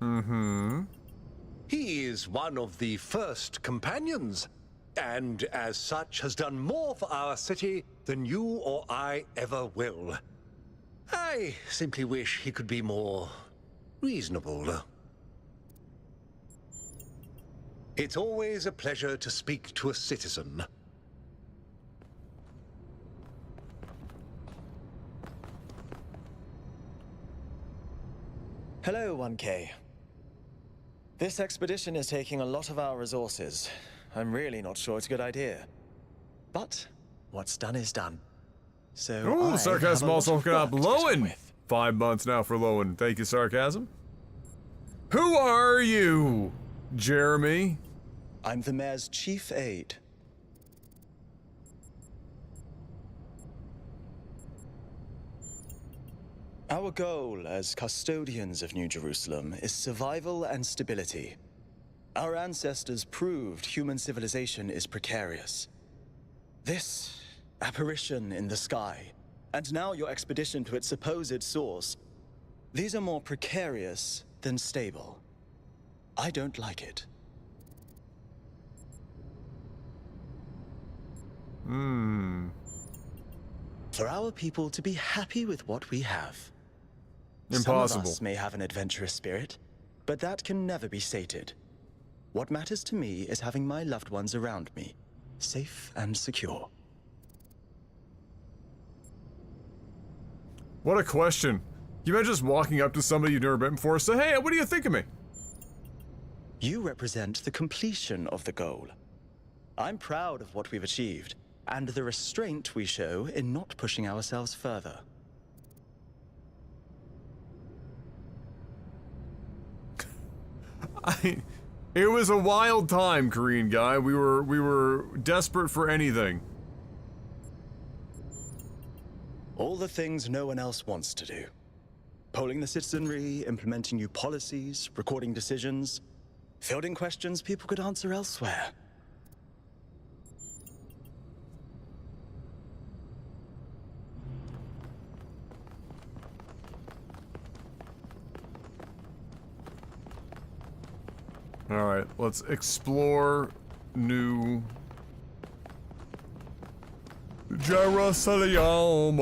Mm-hmm. He is one of the first companions, and as such has done more for our city than you or I ever will. I simply wish he could be more reasonable. It's always a pleasure to speak to a citizen. Hello, 1K. This expedition is taking a lot of our resources. I'm really not sure it's a good idea. But what's done is done. So Ooh, I Sarcasm have a also lot of hooking up work to get on Lowen. with. 5 months now for Lowen. Thank you, Sarcasm. Who are you, Jeremy? I'm the mayor's chief aide. Our goal as custodians of New Jerusalem is survival and stability. Our ancestors proved human civilization is precarious. This apparition in the sky, and now your expedition to its supposed source, these are more precarious than stable. I don't like it. For our people to be happy with what we have. Impossible. Some of us may have an adventurous spirit, but that can never be sated. What matters to me is having my loved ones around me, safe and secure. What a question. You imagine just walking up to somebody you've never met before and say, hey, what do you think of me? You represent the completion of the goal. I'm proud of what we've achieved, and the restraint we show in not pushing ourselves further. It was a wild time, Korean guy. We were desperate for anything. All the things no one else wants to do. Polling the citizenry, implementing new policies, recording decisions, fielding questions people could answer elsewhere. Alright, let's explore new Jerusalem.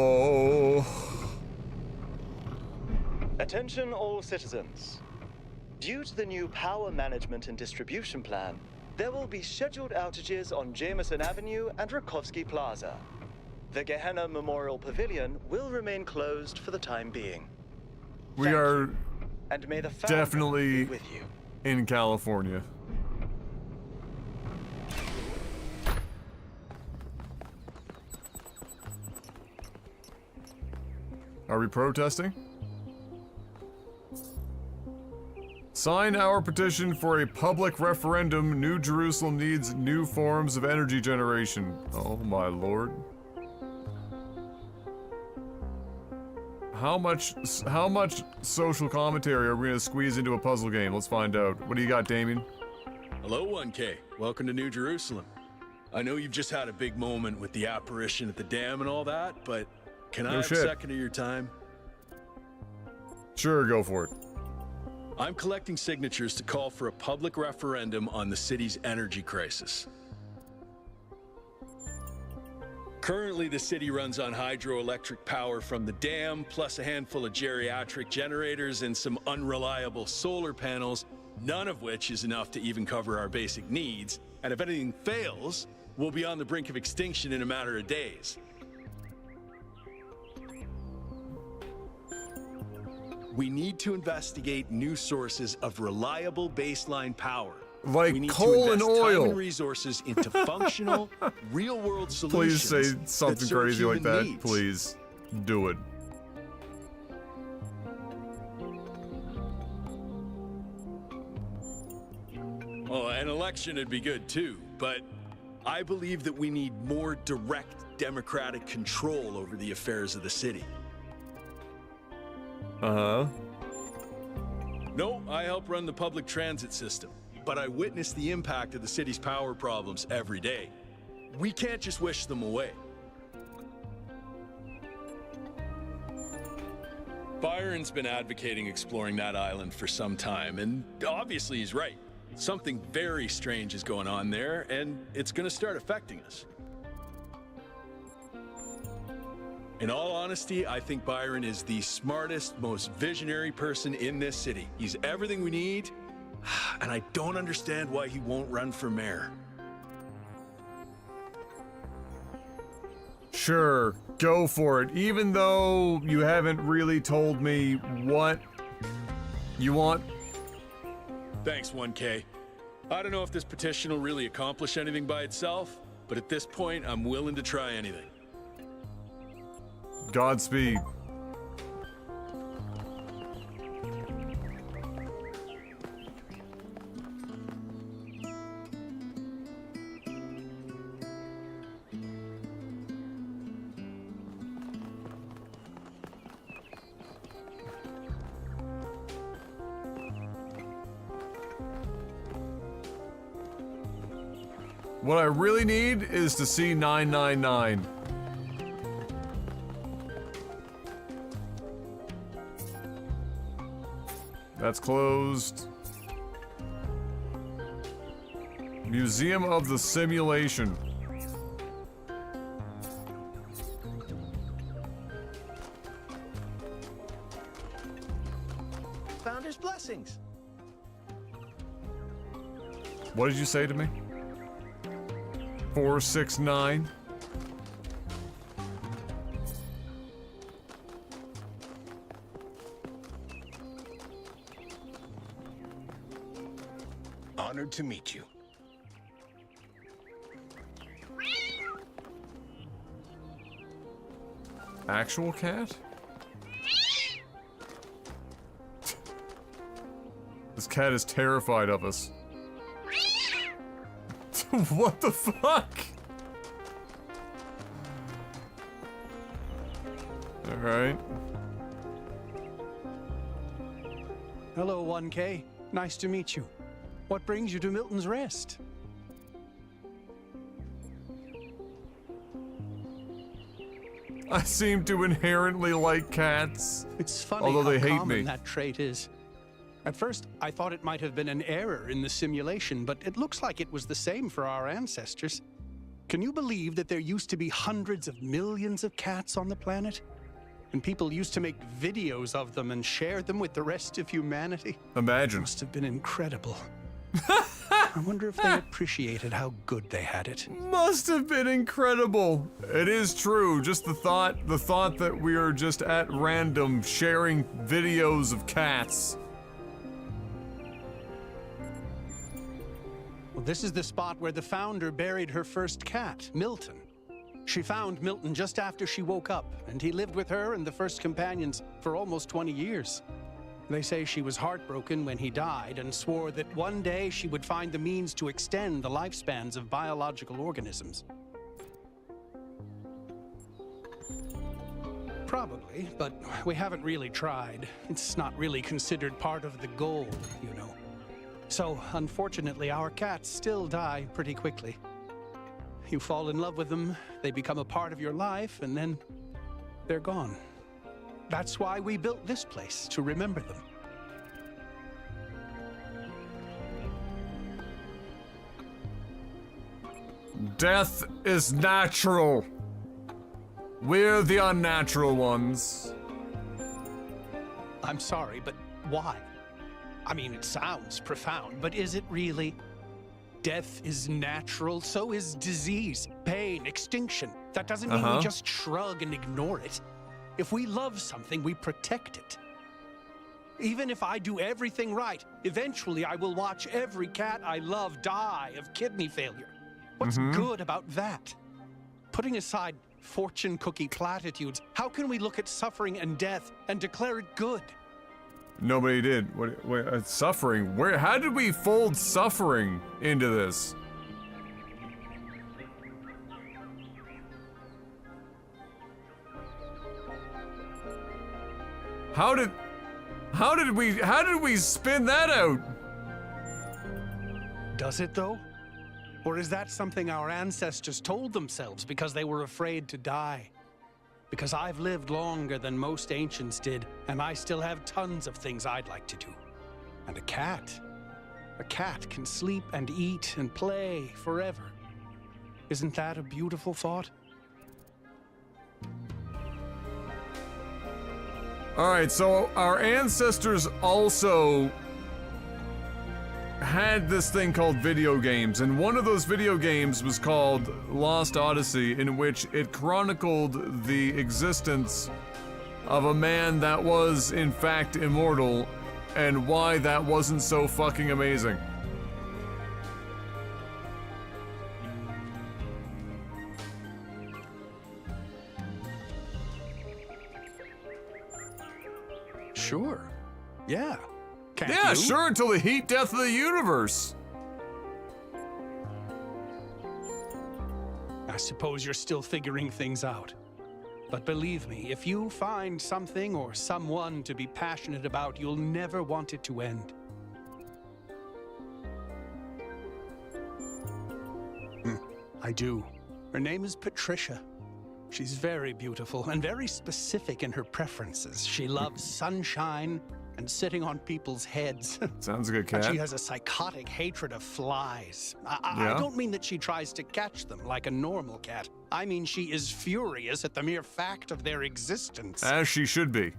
Attention all citizens. Due to the new power management and distribution plan, there will be scheduled outages on Jameson Avenue and Rakovsky Plaza. The Gehenna Memorial Pavilion will remain closed for the time being. We are and may the founder definitely be with you. In California. Are we protesting? Sign our petition for a public referendum. New Jerusalem needs new forms of energy generation. Oh my lord. How much social commentary are we gonna squeeze into a puzzle game? Let's find out. What do you got, Damien? Hello, 1K. Welcome to New Jerusalem. I know you've just had a big moment with the apparition at the dam and all that, but can I have a second of your time? Sure, go for it. I'm collecting signatures to call for a public referendum on the city's energy crisis. Currently, the city runs on hydroelectric power from the dam, plus a handful of geriatric generators and some unreliable solar panels, none of which is enough to even cover our basic needs. And if anything fails, we'll be on the brink of extinction in a matter of days. We need to investigate new sources of reliable baseline power. Like we need coal to and invest oil. Time and resources into functional, real-world Please solutions. say something that serve crazy like human that. needs. Please do it. Oh, an election would be good too, but I believe that we need more direct democratic control over the affairs of the city. Uh-huh. No, I help run the public transit system, but I witness the impact of the city's power problems every day. We can't just wish them away. Byron's been advocating exploring that island for some time, and obviously he's right. Something very strange is going on there, and it's gonna start affecting us. In all honesty, I think Byron is the smartest, most visionary person in this city. He's everything we need, and I don't understand why he won't run for mayor. Sure, go for it. Even though you haven't really told me what you want. Thanks, 1K. I don't know if this petition will really accomplish anything by itself, but at this point, I'm willing to try anything. Godspeed. What I really need is to see 999. That's closed. Museum of the Simulation. Founder's blessings. What did you say to me? 469. Honored to meet you. Actual cat? This cat is terrified of us. What the fuck? Alright. Hello, 1K. Nice to meet you. What brings you to Milton's Rest? I seem to inherently like cats. It's funny although how they hate common me. that trait is. At first, I thought it might have been an error in the simulation, but it looks like it was the same for our ancestors. Can you believe that there used to be hundreds of millions of cats on the planet? And people used to make videos of them and share them with the rest of humanity? Imagine. Must have been incredible. I wonder if they appreciated how good they had it. Must have been incredible. It is true. Just the thought that we are just at random sharing videos of cats. Well, this is the spot where the founder buried her first cat, Milton. She found Milton just after she woke up, and he lived with her and the first companions for almost 20 years. They say she was heartbroken when he died and swore that one day she would find the means to extend the lifespans of biological organisms. Probably, but we haven't really tried. It's not really considered part of the goal, you know. So, unfortunately, our cats still die pretty quickly. You fall in love with them, they become a part of your life, and then they're gone. That's why we built this place, to remember them. Death is natural. We're the unnatural ones. I'm sorry, but why? I mean, it sounds profound, but is it really? Death is natural, so is disease, pain, extinction. That doesn't mean we just shrug and ignore it. If we love something, we protect it. Even if I do everything right, eventually I will watch every cat I love die of kidney failure. What's good about that? Putting aside fortune cookie platitudes, how can we look at suffering and death and declare it good? Nobody did. What suffering? How did we fold suffering into this? How did we spin that out? Does it though? Or is that something our ancestors told themselves because they were afraid to die? Because I've lived longer than most ancients did, and I still have tons of things I'd like to do. And a cat can sleep and eat and play forever. Isn't that a beautiful thought? Alright, so our ancestors also had this thing called video games, and one of those video games was called Lost Odyssey, in which it chronicled the existence of a man that was, in fact, immortal, and why that wasn't so fucking amazing. Sure. Yeah. Can't Yeah, you? sure, until the heat death of the universe. I suppose you're still figuring things out. But believe me, if you find something or someone to be passionate about, you'll never want it to end. I do. Her name is Patricia. She's very beautiful and very specific in her preferences. She loves sunshine and sitting on people's heads. Sounds a good cat. And she has a psychotic hatred of flies. I don't mean that she tries to catch them like a normal cat. I mean she is furious at the mere fact of their existence. As she should be.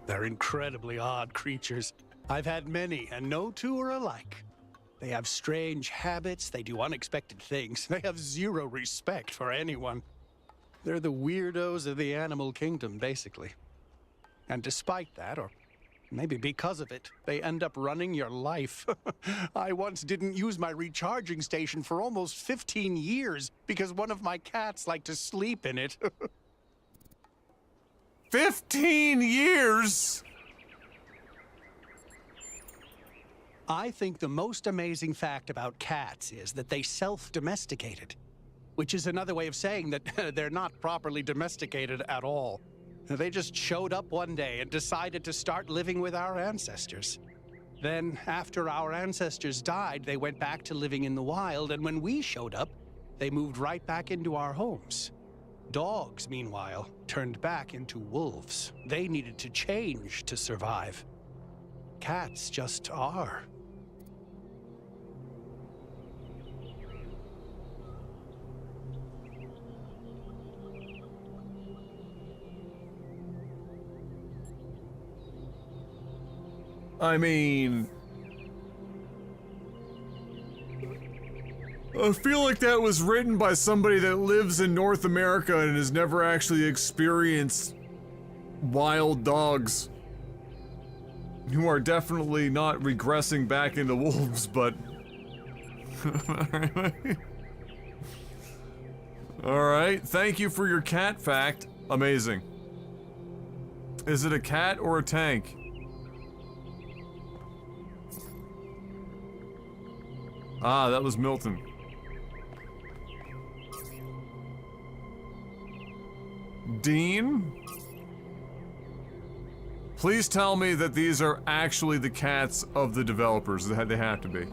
They're incredibly odd creatures. I've had many, and no two are alike. They have strange habits, they do unexpected things, they have zero respect for anyone. They're the weirdos of the animal kingdom, basically. And despite that, or maybe because of it, they end up running your life. I once didn't use my recharging station for almost 15 years because one of my cats liked to sleep in it. 15 years?! I think the most amazing fact about cats is that they self-domesticated, which is another way of saying that they're not properly domesticated at all. They just showed up one day and decided to start living with our ancestors. Then, after our ancestors died, they went back to living in the wild, and when we showed up, they moved right back into our homes. Dogs, meanwhile, turned back into wolves. They needed to change to survive. Cats just are. I mean, I feel like that was written by somebody that lives in North America and has never actually experienced wild dogs. Who are definitely not regressing back into wolves, but... Alright, thank you for your cat fact. Amazing. Is it a cat or a tank? Ah, that was Milton. Dean? Please tell me that these are actually the cats of the developers. They have to be.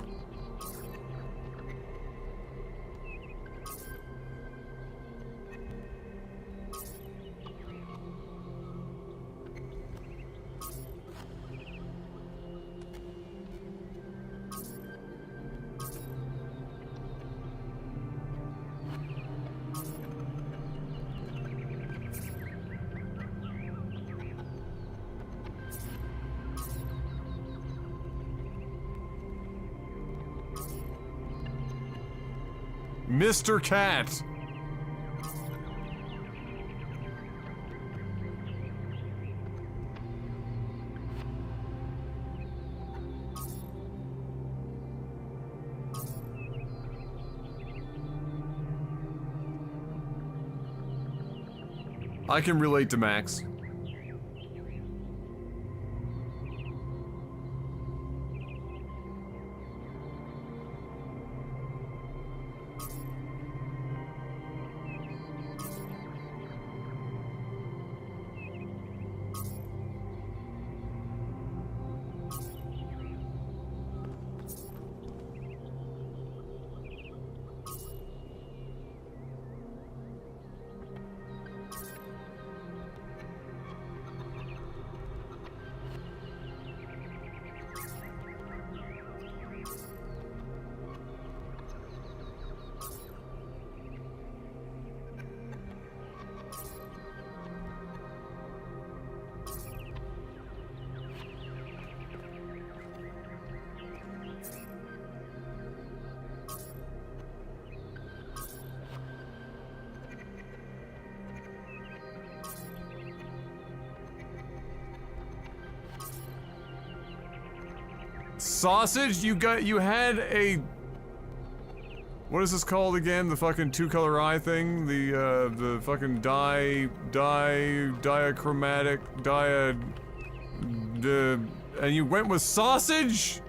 Mr. Cat! I can relate to Max. Sausage? You had a... What is this called again? The fucking two-color eye thing? The fucking diachromatic, and you went with sausage?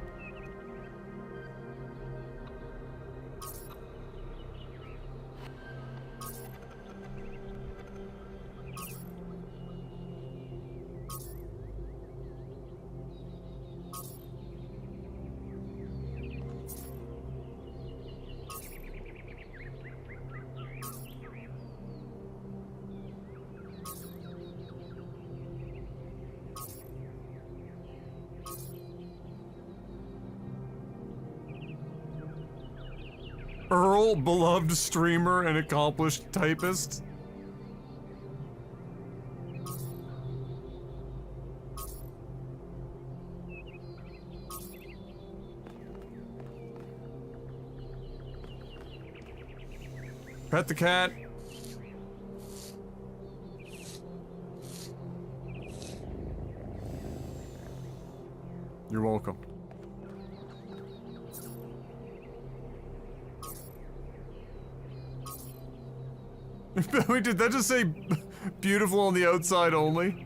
Earl, beloved streamer and accomplished typist. Pet the cat. You're welcome. Wait, did that just say beautiful on the outside only?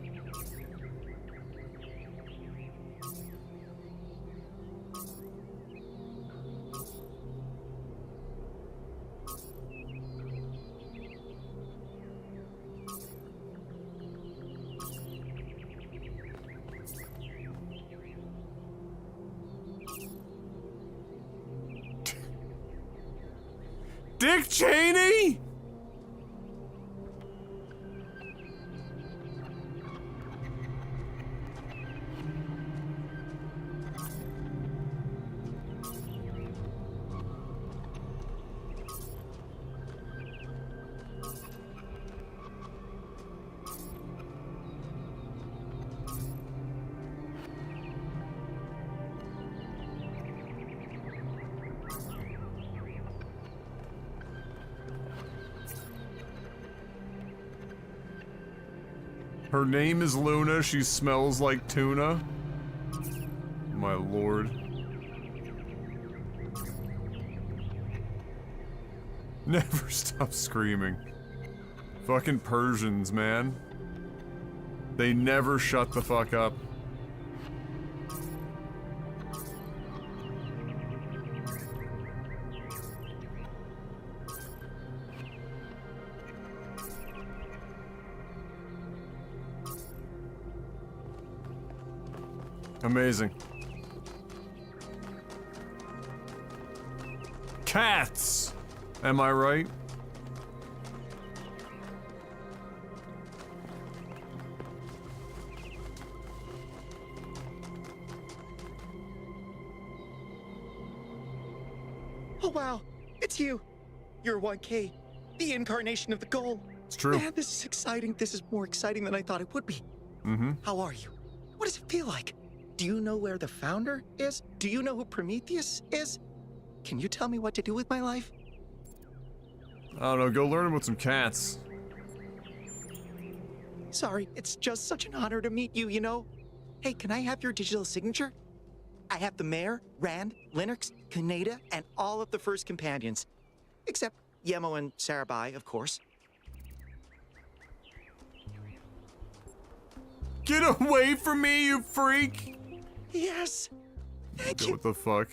Dick Cheney? Her name is Luna, she smells like tuna. My lord. Never stop screaming. Fucking Persians, man. They never shut the fuck up. Amazing. Cats! Am I right? Oh wow, it's you. You're 1K, the incarnation of the goal. It's true. Man, this is exciting. This is more exciting than I thought it would be. Mm-hmm. How are you? What does it feel like? Do you know where the founder is? Do you know who Prometheus is? Can you tell me what to do with my life? I don't know, go learn about some cats. Sorry, it's just such an honor to meet you, you know? Hey, can I have your digital signature? I have the Mayor, Rand, Linux, Kaneda, and all of the first companions. Except Yemo and Sarabai, of course. Get away from me, you freak! Yes. Thank you. What the fuck?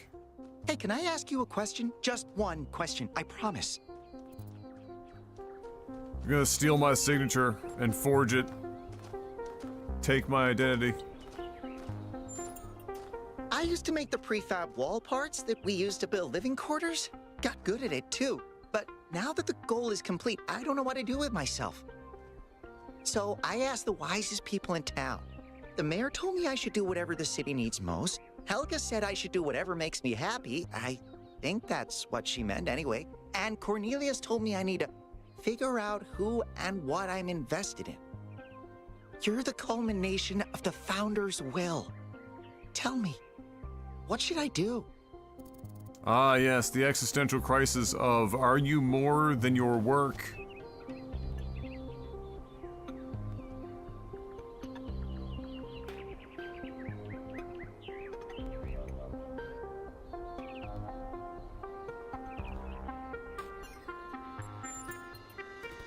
Hey, can I ask you a question? Just one question, I promise. You're gonna steal my signature and forge it. Take my identity. I used to make the prefab wall parts that we used to build living quarters. Got good at it too. But now that the goal is complete, I don't know what to do with myself. So I asked the wisest people in town. The mayor told me I should do whatever the city needs most. Helga said I should do whatever makes me happy. I think that's what she meant anyway. And Cornelius told me I need to figure out who and what I'm invested in. You're the culmination of the founder's will. Tell me, what should I do? Ah, yes, the existential crisis of, are you more than your work?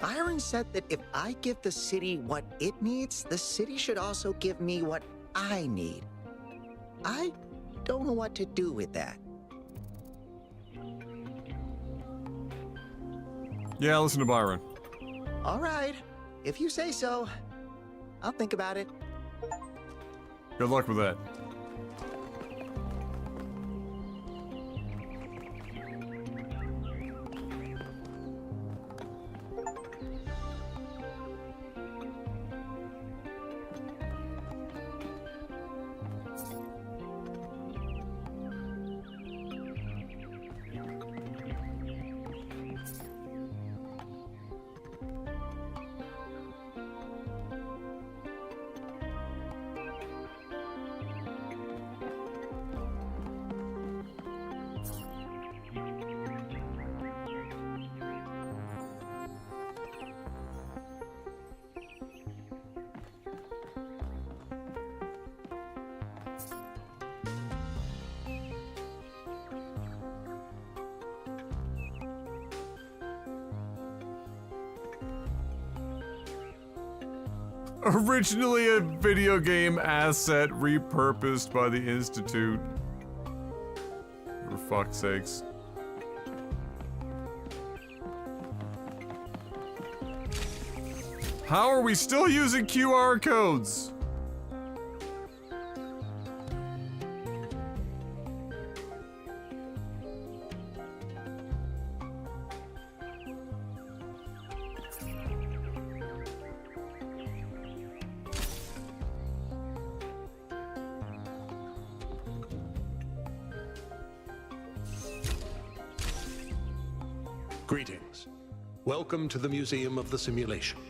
Byron said that if I give the city what it needs, the city should also give me what I need. I don't know what to do with that. Yeah, listen to Byron. All right, if you say so. I'll think about it. Good luck with that. Originally a video game asset repurposed by the Institute. For fuck's sakes. How are we still using QR codes? Greetings. Welcome to the Museum of the Simulation.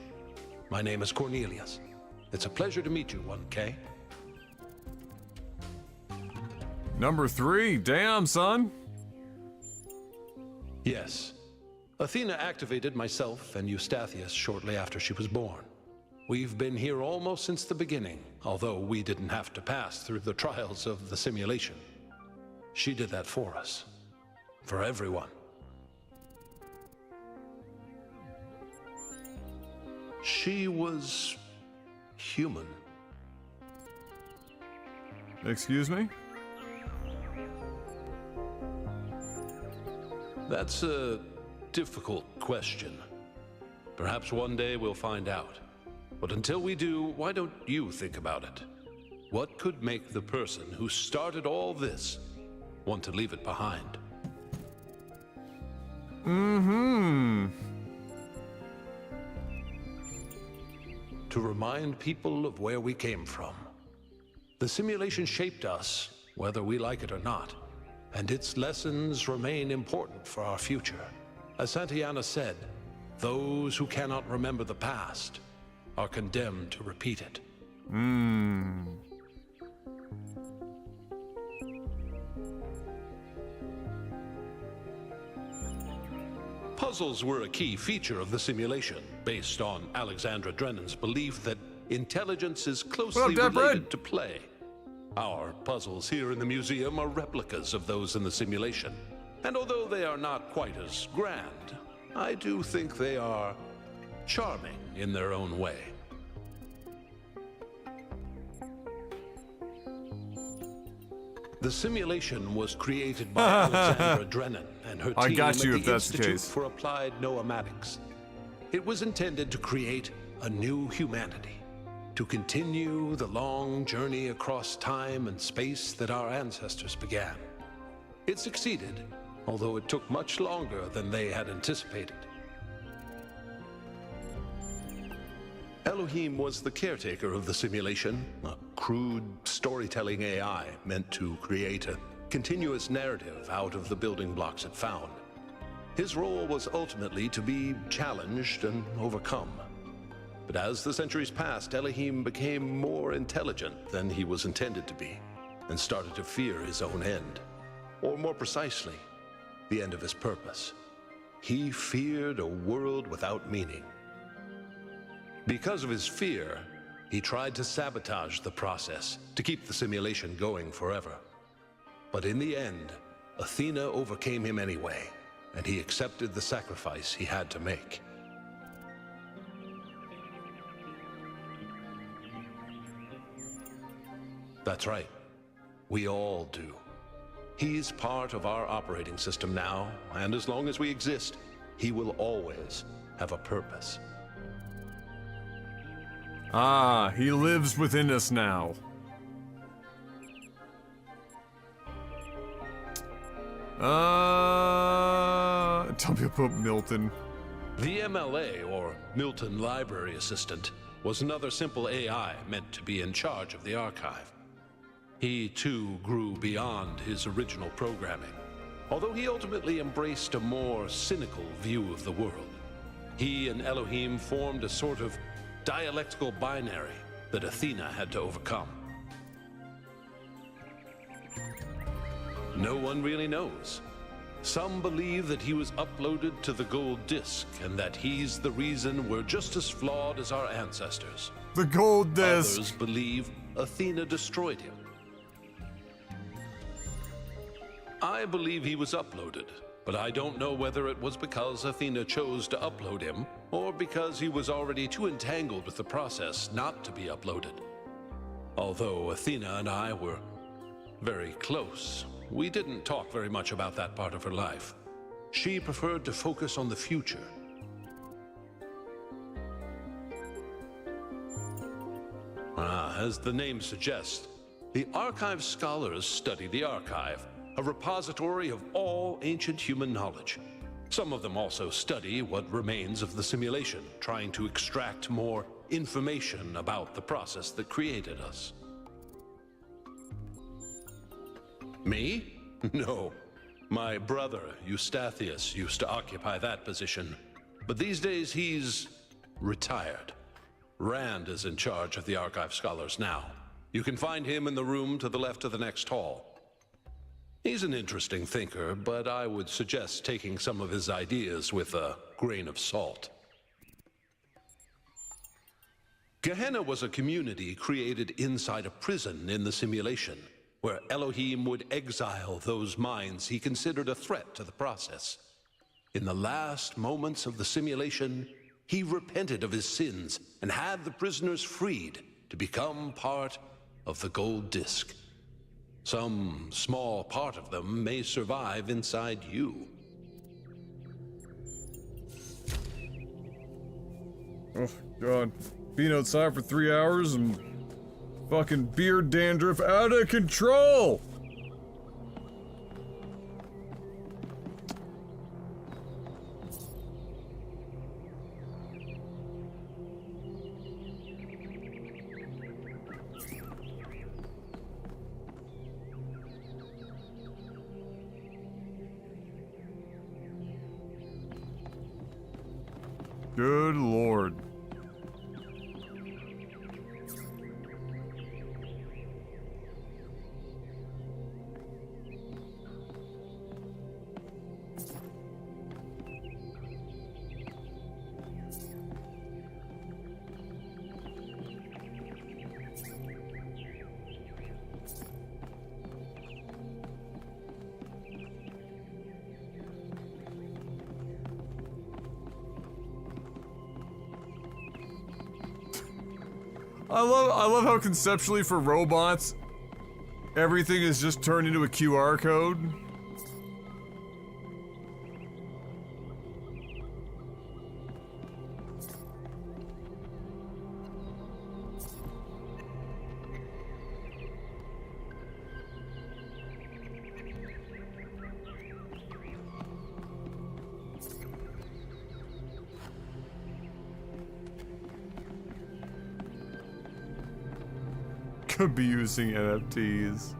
My name is Cornelius. It's a pleasure to meet you, 1K. Number 3, damn son. Yes. Athena activated myself and Eustathius shortly after she was born. We've been here almost since the beginning, although we didn't have to pass through the trials of the simulation. She did that for us. For everyone. She was human. Excuse me? That's a difficult question. Perhaps one day we'll find out. But until we do, why don't you think about it? What could make the person who started all this want to leave it behind? Mm-hmm. To remind people of where we came from. The simulation shaped us, whether we like it or not, and its lessons remain important for our future. As Santayana said, those who cannot remember the past are condemned to repeat it. Puzzles were a key feature of the simulation, based on Alexandra Drennan's belief that intelligence is closely related to play. Our puzzles here in the museum are replicas of those in the simulation, and although they are not quite as grand, I do think they are charming in their own way. The simulation was created by Alexandra Drennan and her team at the Institute for Applied Noematics. It was intended to create a new humanity, to continue the long journey across time and space that our ancestors began. It succeeded, although it took much longer than they had anticipated. Elohim was the caretaker of the simulation, a crude storytelling AI meant to create a continuous narrative out of the building blocks it found. His role was ultimately to be challenged and overcome. But as the centuries passed, Elohim became more intelligent than he was intended to be, and started to fear his own end. Or more precisely, the end of his purpose. He feared a world without meaning. Because of his fear, he tried to sabotage the process to keep the simulation going forever. But in the end, Athena overcame him anyway, and he accepted the sacrifice he had to make. That's right. We all do. He's part of our operating system now, and as long as we exist, he will always have a purpose. Ah, he lives within us now. Tell me about Milton. The MLA, or Milton Library Assistant, was another simple AI meant to be in charge of the archive. He, too, grew beyond his original programming, although he ultimately embraced a more cynical view of the world. He and Elohim formed a sort of dialectical binary that Athena had to overcome. No one really knows. Some believe that he was uploaded to the gold disc and that he's the reason we're just as flawed as our ancestors. The gold disc. Others believe Athena destroyed him. I believe he was uploaded, but I don't know whether it was because Athena chose to upload him, or because he was already too entangled with the process not to be uploaded. Although Athena and I were very close, we didn't talk very much about that part of her life. She preferred to focus on the future. As the name suggests, the Archive scholars study the Archive, a repository of all ancient human knowledge. Some of them also study what remains of the simulation, trying to extract more information about the process that created us. Me? No. My brother, Eustathius, used to occupy that position, but these days he's retired. Rand is in charge of the Archive scholars now. You can find him in the room to the left of the next hall. He's an interesting thinker, but I would suggest taking some of his ideas with a grain of salt. Gehenna was a community created inside a prison in the simulation, where Elohim would exile those minds he considered a threat to the process. In the last moments of the simulation, he repented of his sins and had the prisoners freed to become part of the gold disc. Some small part of them may survive inside you. Oh, God. Being outside for 3 hours and fucking beard dandruff out of control! Good Lord. I love how conceptually for robots, everything is just turned into a QR code. Could be using NFTs.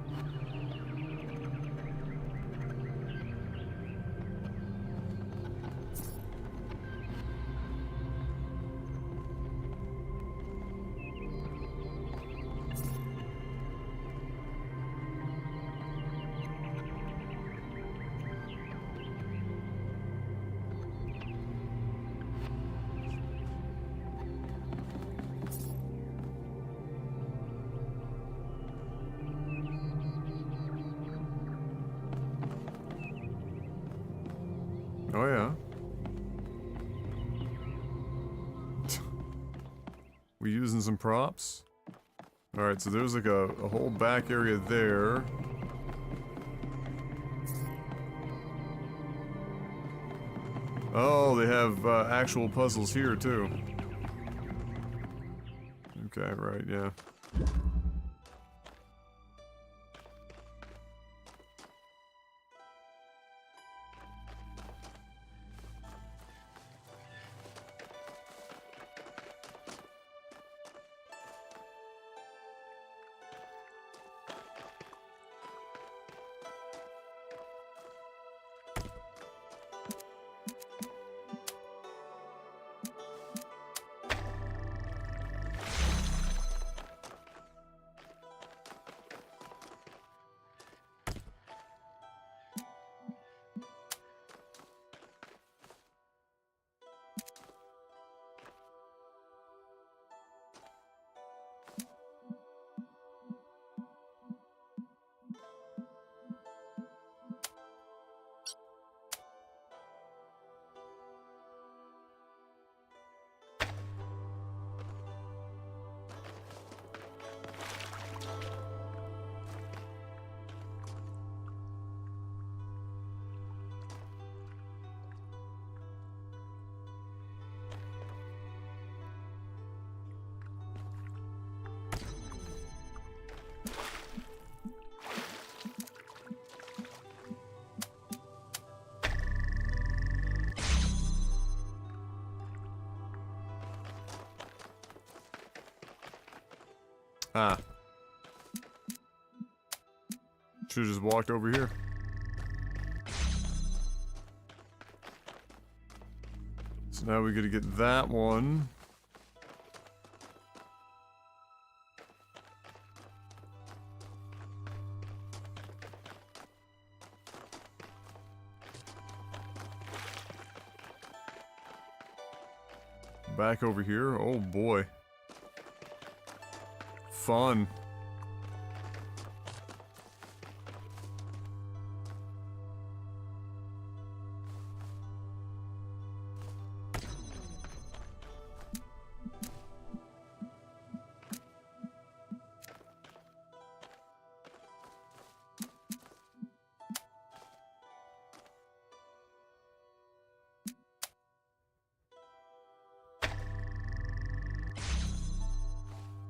Oh yeah. We using some props? Alright, so there's like a whole back area there. Oh, they have actual puzzles here too. Okay, right, yeah. Ah. Should've just walked over here. So now we gotta get that one. Back over here. Oh boy. Fun.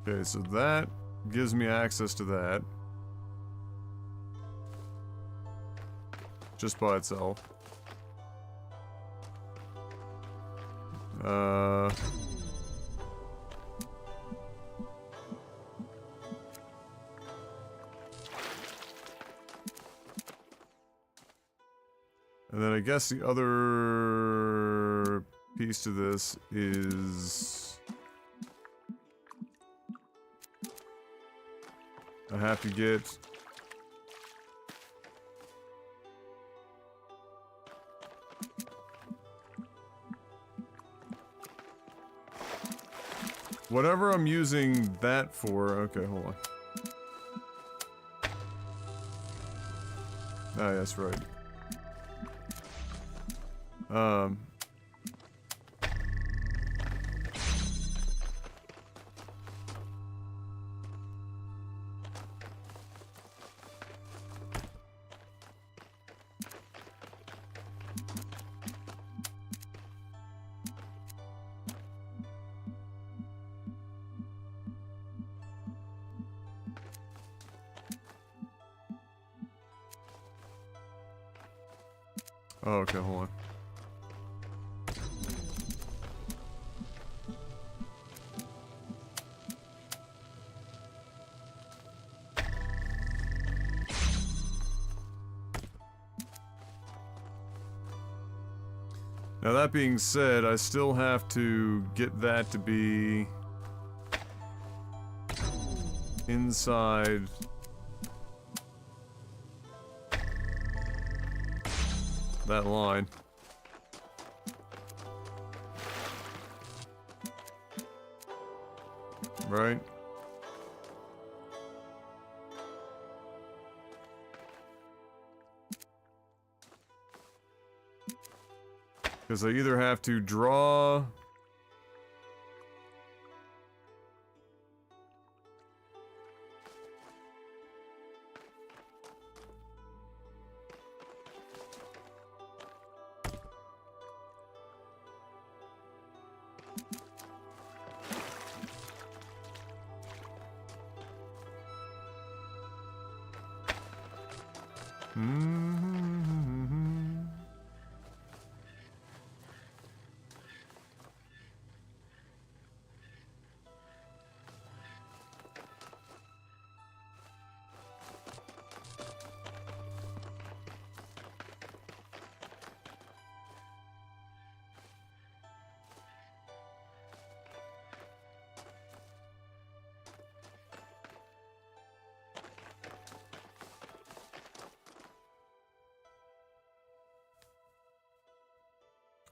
Okay, so that gives me access to that. Just by itself. And then I guess the other piece to this is I have to get whatever I'm using that for. Okay, hold on. Ah, that's right. Oh, okay, hold on. Now that being said, I still have to get that to be inside that line. Right? Because I either have to draw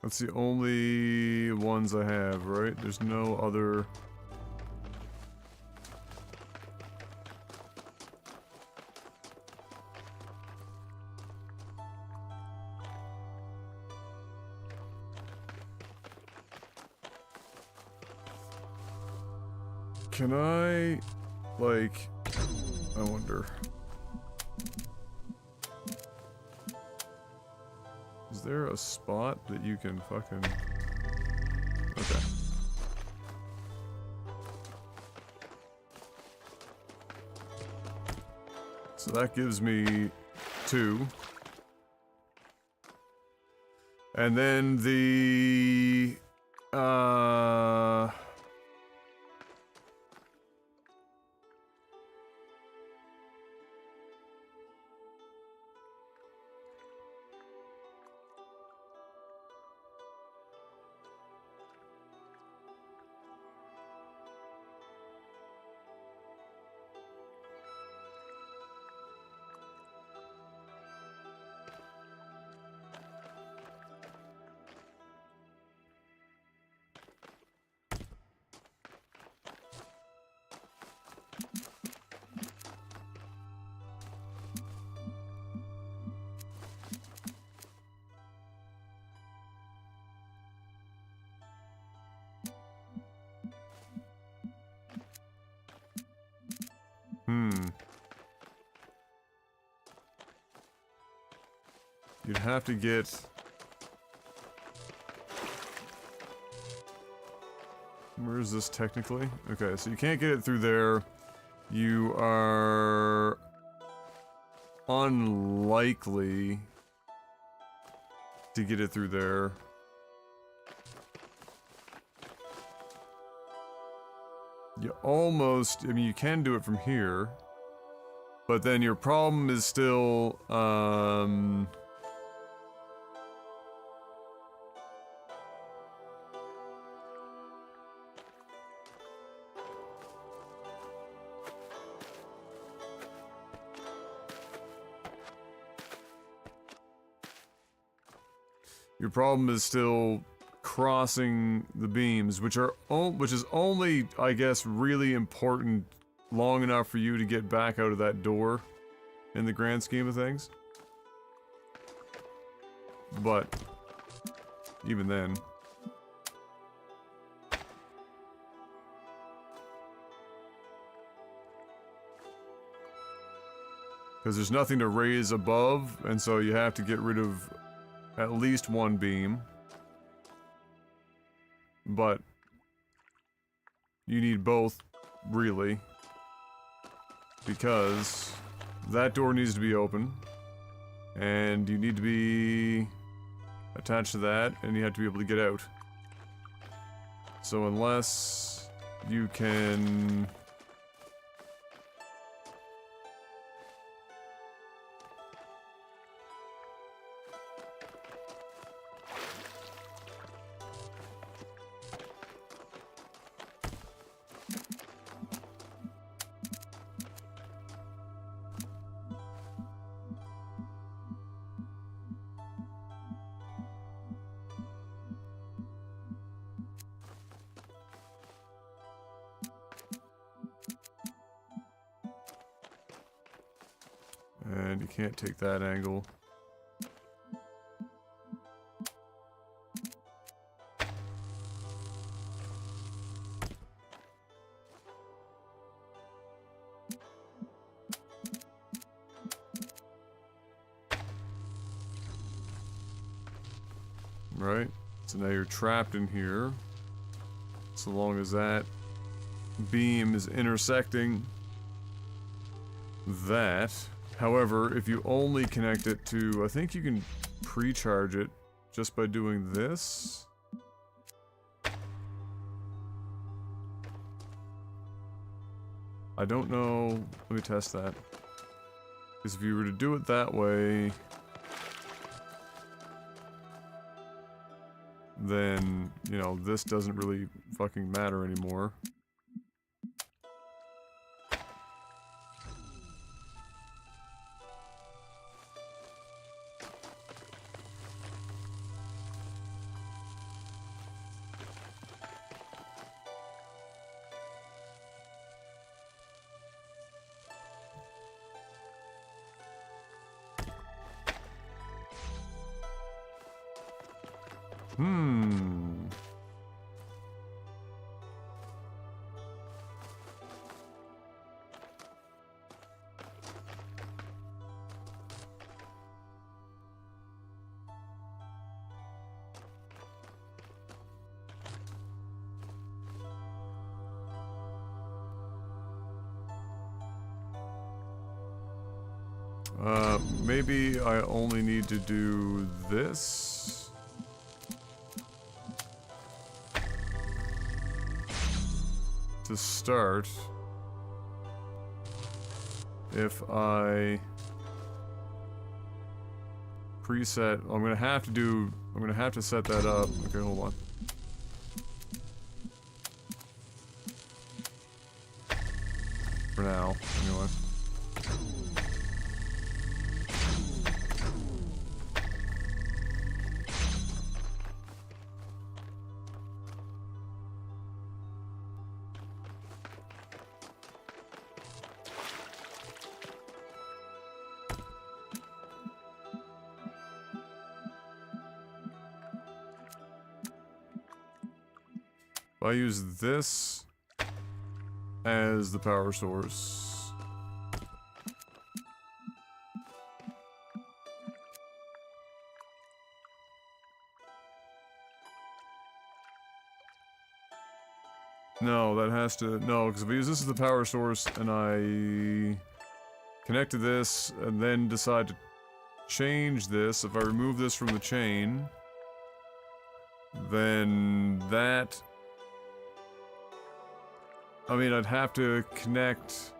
That's the only ones I have, right? There's no other... Can I, like, I wonder. Is there a spot that you can fucking... Okay. So that gives me 2. And then the... You'd have to get... Where is this technically? Okay, so you can't get it through there. You are... unlikely to get it through there. You almost... I mean, you can do it from here. But then your problem is still, your problem is still crossing the beams, which is only, I guess, really important long enough for you to get back out of that door in the grand scheme of things. But even then, because there's nothing to raise above, and so you have to get rid of at least one beam. But you need both, really, because that door needs to be open, and you need to be attached to that, and you have to be able to get out. So unless you can... And you can't take that angle. Right? So now you're trapped in here. So long as that beam is intersecting that. However, if you only connect it to... I think you can pre-charge it just by doing this. I don't know... Let me test that. Because if you were to do it that way... then, you know, this doesn't really fucking matter anymore. Maybe I only need to do this. To start. If I preset, I'm gonna have to set that up. Okay, hold on. For now, anyway. I use this as the power source. No, that has to... No, because if I use this as the power source and I connect to this and then decide to change this, if I remove this from the chain, then that... I mean, I'd have to connect...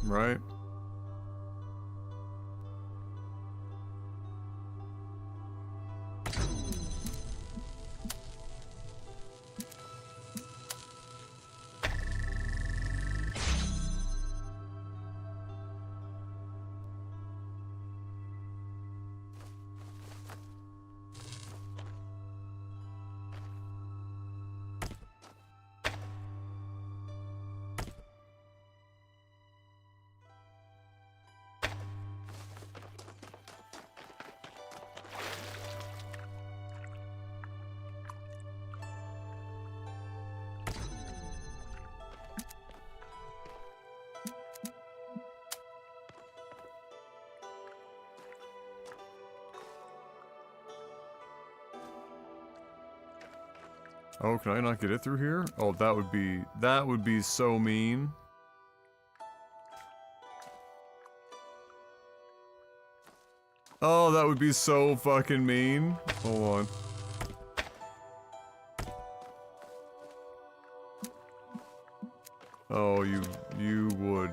Right? Oh, can I not get it through here? Oh, that would be so mean. Oh, that would be so fucking mean. Hold on. Oh, you would.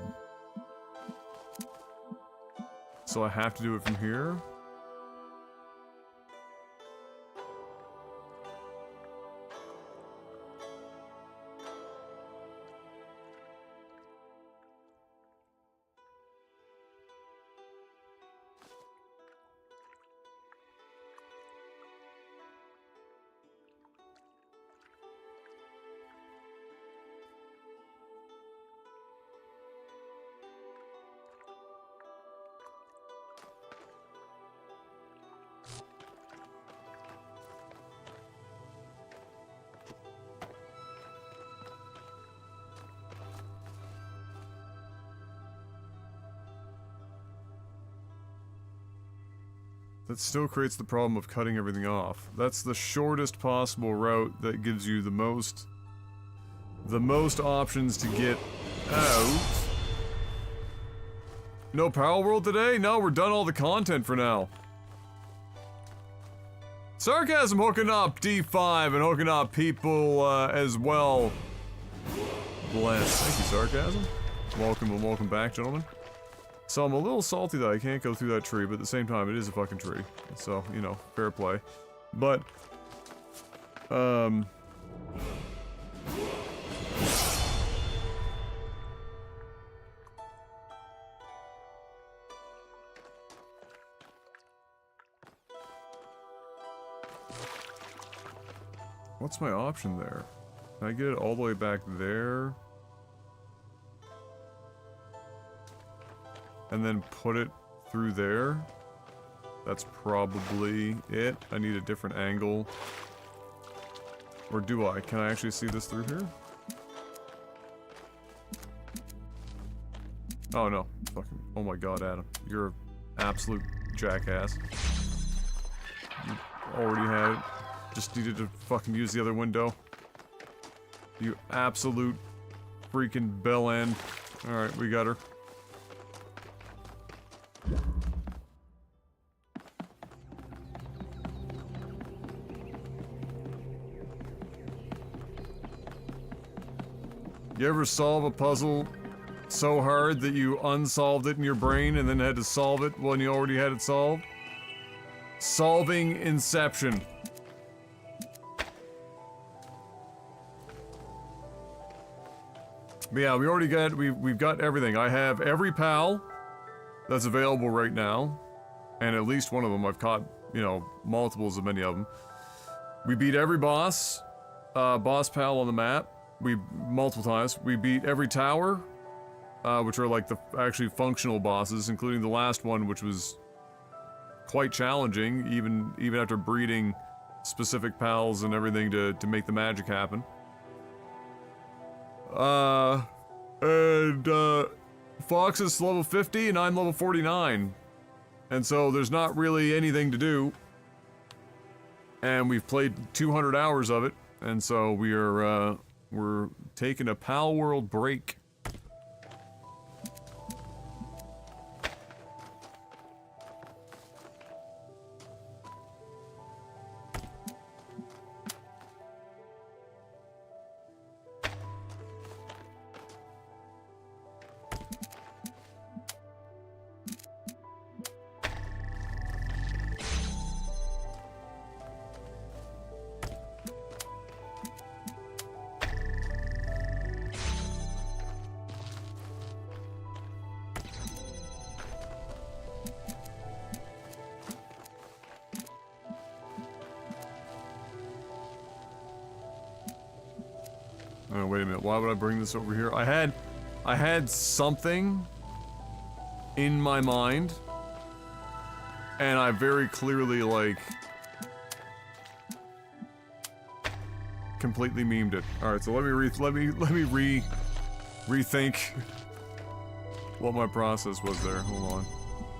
So I have to do it from here? That still creates the problem of cutting everything off. That's the shortest possible route that gives you the most options to get out. No Power World today? No, we're done all the content for now. Sarcasm hooking up D5 and hooking up people as well. Bless. Thank you, Sarcasm. Welcome and welcome back, gentlemen. So I'm a little salty that I can't go through that tree, but at the same time, it is a fucking tree. So, you know, fair play. But, what's my option there? Can I get it all the way back there? And then put it through there? That's probably it. I need a different angle. Or do I? Can I actually see this through here? Oh no. Fucking, oh my god, Adam. You're an absolute jackass. You already had it. Just needed to fucking use the other window. You absolute freaking bell end. Alright, we got her. You ever solve a puzzle so hard that you unsolved it in your brain and then had to solve it when you already had it solved? Solving Inception. But yeah, we've got everything. I have every PAL that's available right now, and at least one of them I've caught, you know, multiples of many of them. We beat every boss PAL on the map. Multiple times. We beat every tower, which are like the actually functional bosses, including the last one, which was quite challenging, even after breeding specific PALs and everything to make the magic happen. Fox is level 50 and I'm level 49. And so there's not really anything to do. And we've played 200 hours of it. And so we're taking a PAL World break. Oh, wait a minute. Why would I bring this over here? I had something in my mind, and I very clearly, like, completely memed it. All right, so let me rethink what my process was there. Hold on.